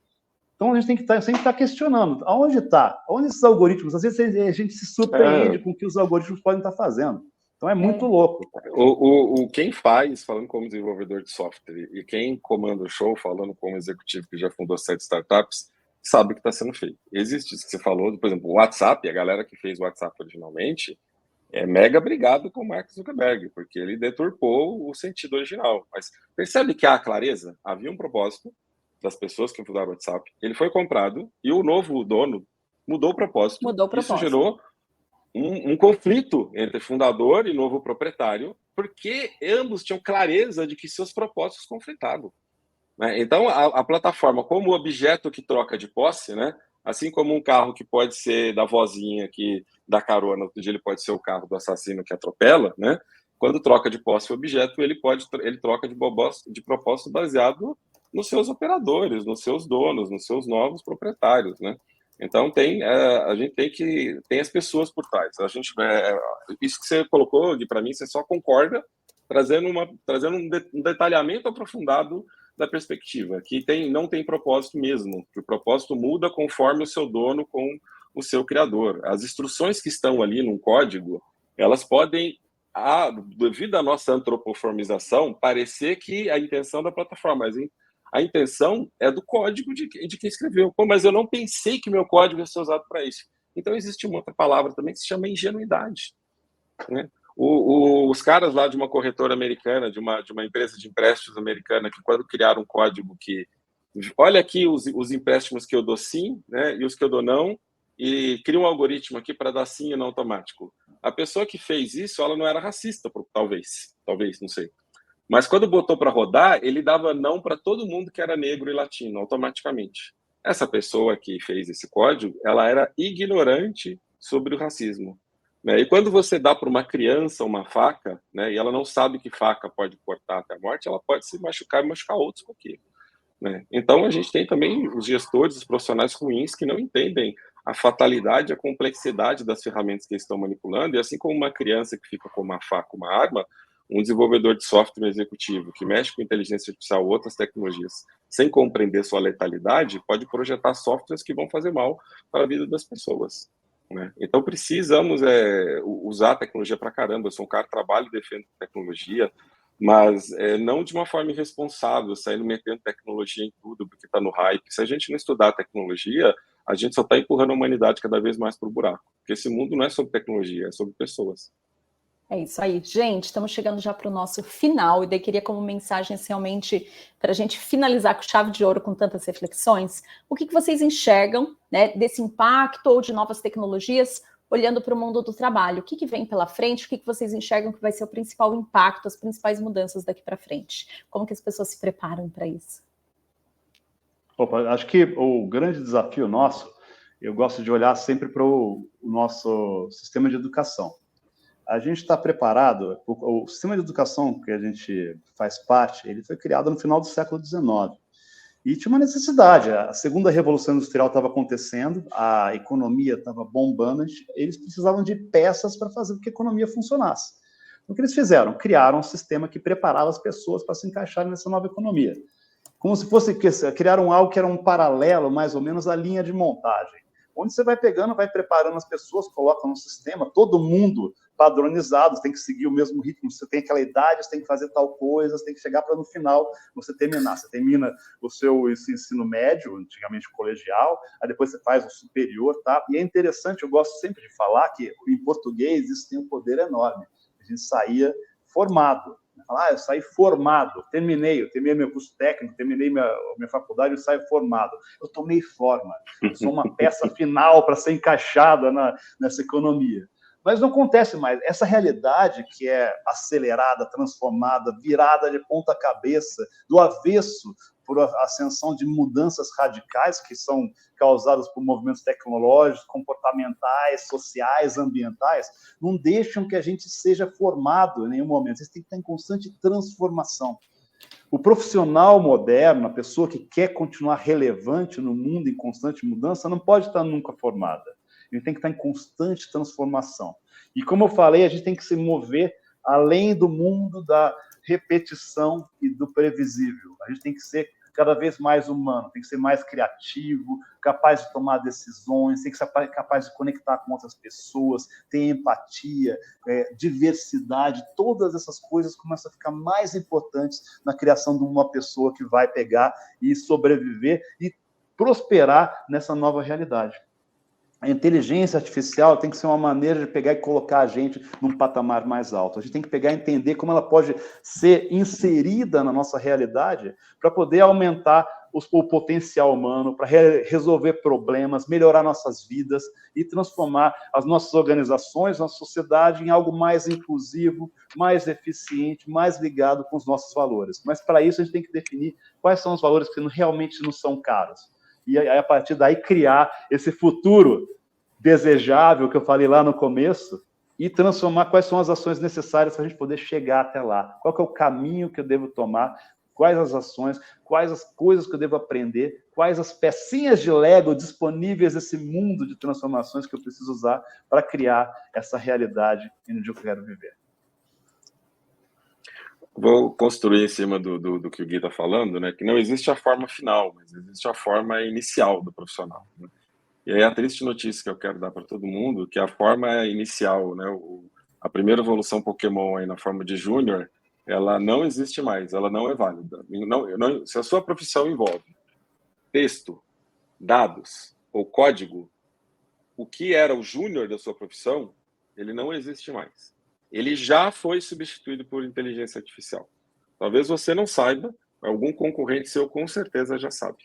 Então, a gente tem que sempre estar questionando. Aonde está? Onde esses algoritmos? Às vezes a gente se surpreende com o que os algoritmos podem estar fazendo. Então, é muito louco. Quem faz, falando como desenvolvedor de software, e quem comanda o show, falando como executivo que já fundou 7 startups, sabe que está sendo feito. Existe isso que você falou, por exemplo, o WhatsApp, a galera que fez o WhatsApp originalmente, é mega brigado com o Mark Zuckerberg, porque ele deturpou o sentido original. Mas percebe que há clareza? Havia um propósito das pessoas que fundaram o WhatsApp, ele foi comprado e o novo dono mudou o propósito. Isso gerou um conflito entre fundador e novo proprietário, porque ambos tinham clareza de que seus propósitos conflitavam. Então, a plataforma, como objeto que troca de posse, né? Assim como um carro que pode ser da vozinha que dá carona, outro dia ele pode ser o carro do assassino que atropela, né? Quando troca de posse o objeto, ele troca de propósito baseado nos seus operadores, nos seus donos, nos seus novos proprietários, né? Então, a gente tem as pessoas por trás. Isso que você colocou, Gui, para mim, você só concorda, trazendo um detalhamento aprofundado da perspectiva, que não tem propósito mesmo, que o propósito muda conforme o seu dono com o seu criador. As instruções que estão ali num código, elas podem, devido à nossa antropoformização, parecer que a intenção da plataforma, mas a intenção é do código de quem escreveu. Pô, mas eu não pensei que meu código ia ser usado para isso. Então, existe uma outra palavra também que se chama ingenuidade, né? Os caras lá de uma corretora americana, de uma empresa de empréstimos americana, que quando criaram um código que, olha aqui os empréstimos que eu dou sim, né, e os que eu dou não, e cria um algoritmo aqui para dar sim e não automático. A pessoa que fez isso, ela não era racista, talvez, não sei. Mas quando botou para rodar, ele dava não para todo mundo que era negro e latino, automaticamente. Essa pessoa que fez esse código, ela era ignorante sobre o racismo. E quando você dá para uma criança uma faca, né, e ela não sabe que faca pode cortar até a morte, ela pode se machucar e machucar outros com aquilo. Né? Então, a gente tem também os gestores, os profissionais ruins que não entendem a fatalidade, a complexidade das ferramentas que eles estão manipulando, e assim como uma criança que fica com uma faca, uma arma, um desenvolvedor de software executivo que mexe com inteligência artificial ou outras tecnologias sem compreender sua letalidade, pode projetar softwares que vão fazer mal para a vida das pessoas. Né? Então, precisamos usar a tecnologia para caramba. Eu sou um cara que trabalho e defendo tecnologia, mas não de uma forma irresponsável, saindo metendo tecnologia em tudo, porque está no hype. Se a gente não estudar a tecnologia, a gente só está empurrando a humanidade cada vez mais para o buraco. Porque esse mundo não é sobre tecnologia, é sobre pessoas. É isso aí. Gente, estamos chegando já para o nosso final, e daí queria como mensagem realmente para a gente finalizar com chave de ouro com tantas reflexões, o que vocês enxergam, né, desse impacto ou de novas tecnologias olhando para o mundo do trabalho? O que vem pela frente? O que vocês enxergam que vai ser o principal impacto, as principais mudanças daqui para frente? Como que as pessoas se preparam para isso? Acho que o grande desafio nosso, eu gosto de olhar sempre para o nosso sistema de educação. A gente está preparado, o sistema de educação que a gente faz parte, ele foi criado no final do século XIX. E tinha uma necessidade, a segunda revolução industrial estava acontecendo, a economia estava bombando, eles precisavam de peças para fazer com que a economia funcionasse. Então, o que eles fizeram? Criaram um sistema que preparava as pessoas para se encaixarem nessa nova economia. Como se fosse, criaram algo que era um paralelo, mais ou menos, à linha de montagem. Onde você vai pegando, vai preparando as pessoas, coloca no sistema, todo mundo padronizado, tem que seguir o mesmo ritmo, você tem aquela idade, você tem que fazer tal coisa, você tem que chegar para no final você terminar. Você termina o seu ensino médio, antigamente colegial, aí depois você faz o superior, tá? E é interessante, eu gosto sempre de falar que em português isso tem um poder enorme. A gente saía formado. Eu saí formado, terminei meu curso técnico, terminei minha faculdade, eu saio formado. Eu tomei forma, eu sou uma peça final para ser encaixada nessa economia. Mas não acontece mais. Essa realidade que é acelerada, transformada, virada de ponta cabeça, do avesso, por ascensão de mudanças radicais que são causadas por movimentos tecnológicos, comportamentais, sociais, ambientais, não deixam que a gente seja formado em nenhum momento. Vocês têm que estar em constante transformação. O profissional moderno, a pessoa que quer continuar relevante no mundo em constante mudança, não pode estar nunca formada. Ele tem que estar em constante transformação. E como eu falei, a gente tem que se mover além do mundo da repetição e do previsível. A gente tem que ser cada vez mais humano, tem que ser mais criativo, capaz de tomar decisões, tem que ser capaz de conectar com outras pessoas, ter empatia, diversidade, todas essas coisas começam a ficar mais importantes na criação de uma pessoa que vai pegar e sobreviver e prosperar nessa nova realidade. A inteligência artificial tem que ser uma maneira de pegar e colocar a gente num patamar mais alto. A gente tem que pegar e entender como ela pode ser inserida na nossa realidade para poder aumentar o potencial humano, para resolver problemas, melhorar nossas vidas e transformar as nossas organizações, nossa sociedade em algo mais inclusivo, mais eficiente, mais ligado com os nossos valores. Mas para isso a gente tem que definir quais são os valores que realmente não são caros. E aí, a partir daí, criar esse futuro desejável que eu falei lá no começo e transformar quais são as ações necessárias para a gente poder chegar até lá. Qual que é o caminho que eu devo tomar, quais as ações, quais as coisas que eu devo aprender, quais as pecinhas de Lego disponíveis nesse mundo de transformações que eu preciso usar para criar essa realidade onde eu quero viver. Vou construir em cima do que o Gui está falando, né? Que não existe a forma final, mas existe a forma inicial do profissional, né? E aí a triste notícia que eu quero dar para todo mundo, que a forma inicial, né? A primeira evolução Pokémon aí na forma de Júnior, ela não existe mais, ela não é válida. Se a sua profissão envolve texto, dados ou código, o que era o Júnior da sua profissão, ele não existe mais. Ele já foi substituído por inteligência artificial. Talvez você não saiba, algum concorrente seu com certeza já sabe.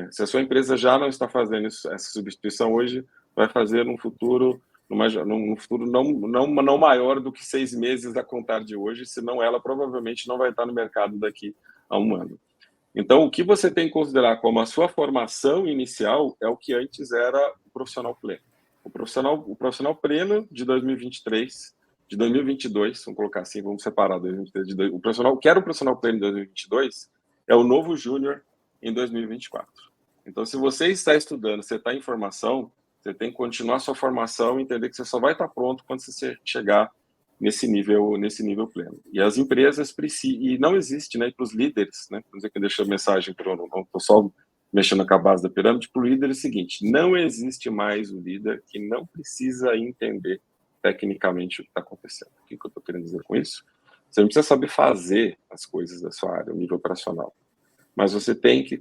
Se a sua empresa já não está fazendo essa substituição hoje, vai fazer num futuro não maior do que 6 meses a contar de hoje, senão ela provavelmente não vai estar no mercado daqui a 1 ano. Então, o que você tem que considerar como a sua formação inicial é o que antes era o profissional pleno. O profissional pleno de 2023, de 2022, vamos colocar assim, vamos separar 2023, o profissional que era o profissional pleno de 2022 é o novo júnior em 2024. Então, se você está estudando, você está em formação, você tem que continuar a sua formação e entender que você só vai estar pronto quando você chegar nesse nível pleno. E as empresas precisam, e não existe, né, para os líderes, né, por exemplo, que deixou a mensagem, não estou só mexendo com a base da pirâmide, para o líder é o seguinte: não existe mais um líder que não precisa entender tecnicamente o que está acontecendo. O que eu estou querendo dizer com isso? Você não precisa saber fazer as coisas da sua área, o nível operacional, mas você tem que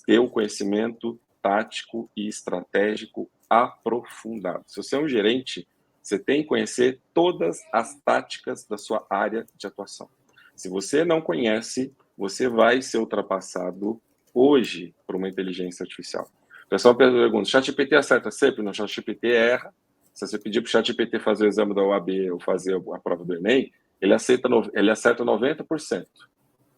ter o conhecimento tático e estratégico aprofundado. Se você é um gerente, você tem que conhecer todas as táticas da sua área de atuação. Se você não conhece, você vai ser ultrapassado hoje por uma inteligência artificial. O pessoal pergunta: ChatGPT acerta sempre? Não, ChatGPT erra. Se você pedir para o ChatGPT fazer o exame da OAB ou fazer a prova do Enem, ele acerta 90%.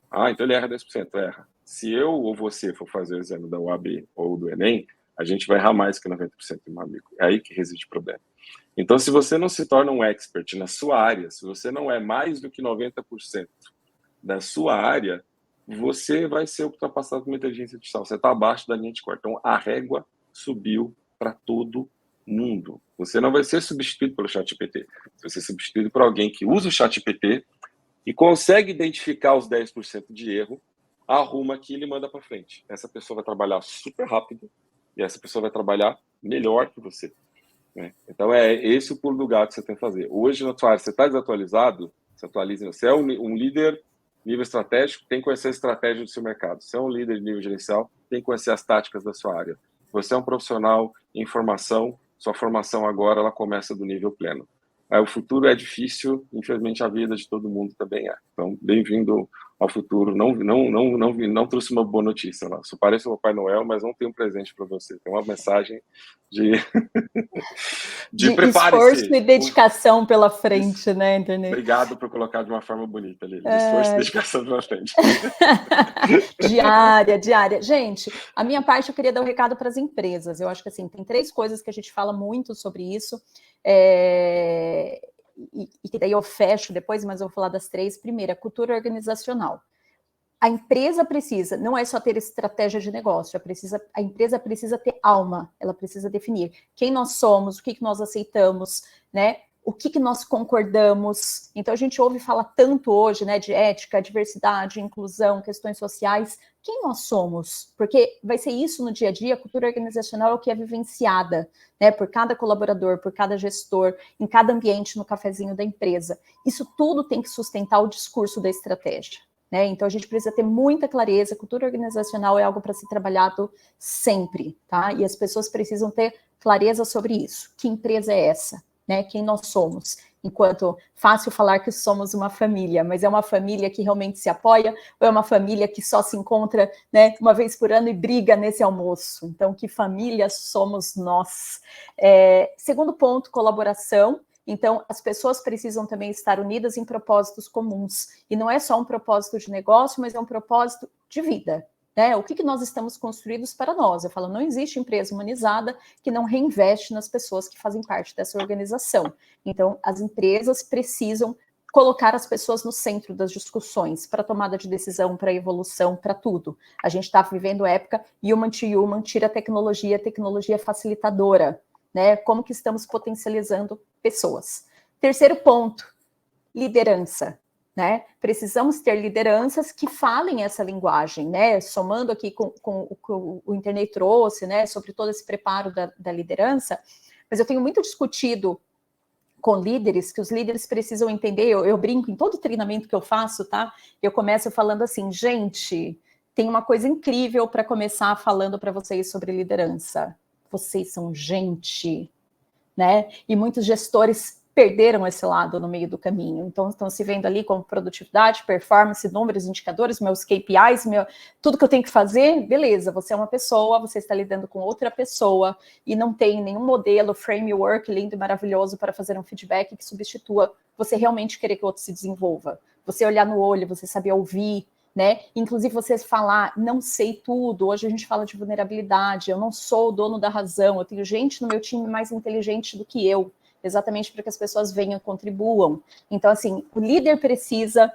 Ah, então ele erra 10%, erra. Se eu ou você for fazer o exame da OAB ou do Enem, a gente vai errar mais que 90%, meu amigo. É aí que reside o problema. Então, se você não se torna um expert na sua área, se você não é mais do que 90% da sua área, você vai ser ultrapassado por uma inteligência artificial. Você está abaixo da linha de corte. Então, a régua subiu para todo mundo. Você não vai ser substituído pelo ChatGPT. Você vai ser substituído por alguém que usa o ChatGPT e consegue identificar os 10% de erro, arruma aquilo e manda para frente. Essa pessoa vai trabalhar super rápido e essa pessoa vai trabalhar melhor que você. Né? Então, é esse o pulo do gato que você tem que fazer. Hoje, na sua área, você está desatualizado, se atualize. Você é um líder nível estratégico, tem que conhecer a estratégia do seu mercado. Você é um líder de nível gerencial, tem que conhecer as táticas da sua área. Você é um profissional em formação, sua formação agora ela começa do nível pleno. O futuro é difícil, infelizmente a vida de todo mundo também é. Então, bem-vindo ao futuro. Não trouxe uma boa notícia lá. Só parece o Papai Noel, mas não tem um presente para você. Tem uma mensagem de esforço e dedicação pela frente, né, internet? Obrigado por colocar de uma forma bonita, Lili. Esforço e dedicação pela frente. Diária. Gente, a minha parte eu queria dar um recado para as empresas. Eu acho que assim, tem 3 coisas que a gente fala muito sobre isso. E que daí eu fecho depois, mas eu vou falar das 3. Primeira, cultura organizacional. A empresa precisa, não é só ter estratégia de negócio, a empresa precisa ter alma, ela precisa definir quem nós somos, o que nós aceitamos, né? O que nós concordamos. Então, a gente ouve falar tanto hoje, né, de ética, diversidade, inclusão, questões sociais. Quem nós somos? Porque vai ser isso no dia a dia, a cultura organizacional é o que é vivenciada, né, por cada colaborador, por cada gestor, em cada ambiente, no cafezinho da empresa. Isso tudo tem que sustentar o discurso da estratégia, né? Então, a gente precisa ter muita clareza. Cultura organizacional é algo para ser trabalhado sempre, tá? E as pessoas precisam ter clareza sobre isso. Que empresa é essa? Né, quem nós somos, enquanto fácil falar que somos uma família, mas é uma família que realmente se apoia, ou é uma família que só se encontra, né, uma vez por ano e briga nesse almoço? Então, que família somos nós? Segundo ponto, colaboração. Então, as pessoas precisam também estar unidas em propósitos comuns, e não é só um propósito de negócio, mas é um propósito de vida. Né? O que nós estamos construídos para nós? Eu falo, não existe empresa humanizada que não reinveste nas pessoas que fazem parte dessa organização. Então, as empresas precisam colocar as pessoas no centro das discussões, para tomada de decisão, para evolução, para tudo. A gente está vivendo época human to human, tira a tecnologia facilitadora, né? Como que estamos potencializando pessoas. Terceiro ponto, liderança. Né? Precisamos ter lideranças que falem essa linguagem, né? Somando aqui com o que o internet trouxe, né? Sobre todo esse preparo da liderança, mas eu tenho muito discutido com líderes, que os líderes precisam entender, eu brinco em todo treinamento que eu faço, tá? Eu começo falando assim, gente, tem uma coisa incrível para começar falando para vocês sobre liderança. Vocês são gente, né? E muitos gestores perderam esse lado no meio do caminho. Então, estão se vendo ali como produtividade, performance, números, indicadores, meus KPIs, tudo que eu tenho que fazer, beleza, você é uma pessoa, você está lidando com outra pessoa e não tem nenhum modelo, framework lindo e maravilhoso para fazer um feedback que substitua você realmente querer que o outro se desenvolva. Você olhar no olho, você saber ouvir, né? Inclusive você falar, não sei tudo, hoje a gente fala de vulnerabilidade, eu não sou o dono da razão, eu tenho gente no meu time mais inteligente do que eu, exatamente para que as pessoas venham, contribuam. Então, assim, o líder precisa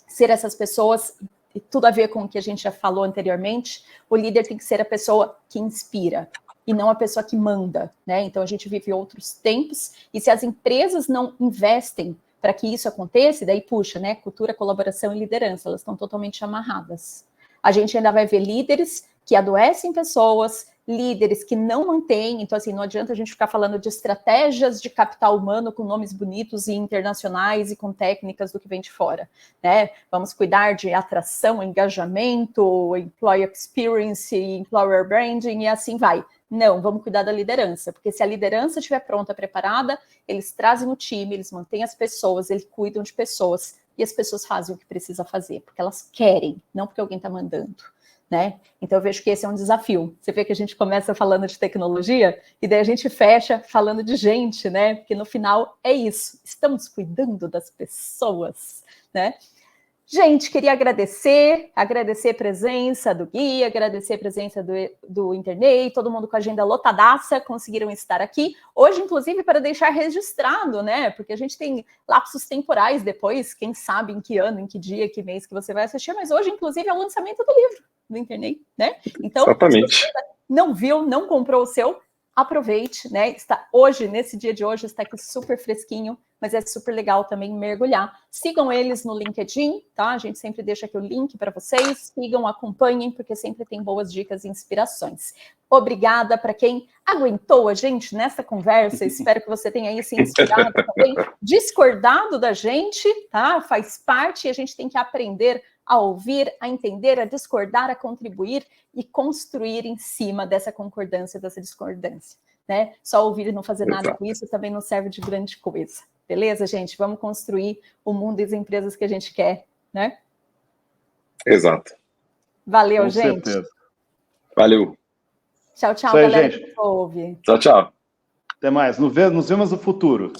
ser essas pessoas, e tudo a ver com o que a gente já falou anteriormente, o líder tem que ser a pessoa que inspira, e não a pessoa que manda, né? Então, a gente vive outros tempos, e se as empresas não investem para que isso aconteça, daí puxa, né? Cultura, colaboração e liderança, elas estão totalmente amarradas. A gente ainda vai ver líderes que adoecem pessoas, líderes que não mantêm, então assim, não adianta a gente ficar falando de estratégias de capital humano com nomes bonitos e internacionais e com técnicas do que vem de fora, né? Vamos cuidar de atração, engajamento, employee experience, employer branding e assim vai. Não, vamos cuidar da liderança, porque se a liderança estiver pronta, preparada, eles trazem o time, eles mantêm as pessoas, eles cuidam de pessoas, e as pessoas fazem o que precisa fazer, porque elas querem, não porque alguém está mandando, né? Então eu vejo que esse é um desafio. Você vê que a gente começa falando de tecnologia, e daí a gente fecha falando de gente, né? Porque no final é isso, estamos cuidando das pessoas, né? Gente, queria agradecer a presença do Gui, agradecer a presença do internet, todo mundo com a agenda lotadaça, conseguiram estar aqui. Hoje, inclusive, para deixar registrado, né? Porque a gente tem lapsos temporais depois, quem sabe em que ano, em que dia, que mês que você vai assistir, mas hoje, inclusive, é o lançamento do livro do internet, né? Então, exatamente. se você não viu, não comprou o seu, aproveite, né? Está hoje, nesse dia de hoje, está aqui super fresquinho, mas é super legal também mergulhar. Sigam eles no LinkedIn, tá? A gente sempre deixa aqui o link para vocês. Sigam, acompanhem, porque sempre tem boas dicas e inspirações. Obrigada para quem aguentou a gente nessa conversa. Espero que você tenha aí se inspirado também, discordado da gente, tá? Faz parte e a gente tem que aprender a ouvir, a entender, a discordar, a contribuir e construir em cima dessa concordância, dessa discordância, né? Só ouvir e não fazer nada com isso também não serve de grande coisa. Beleza, gente? Vamos construir o mundo e as empresas que a gente quer, né? Exato. Valeu, Com gente. certeza. Valeu. Tchau, tchau, Isso aí, galera gente. que ouve. Tchau, tchau. Até mais. Nos vemos no futuro.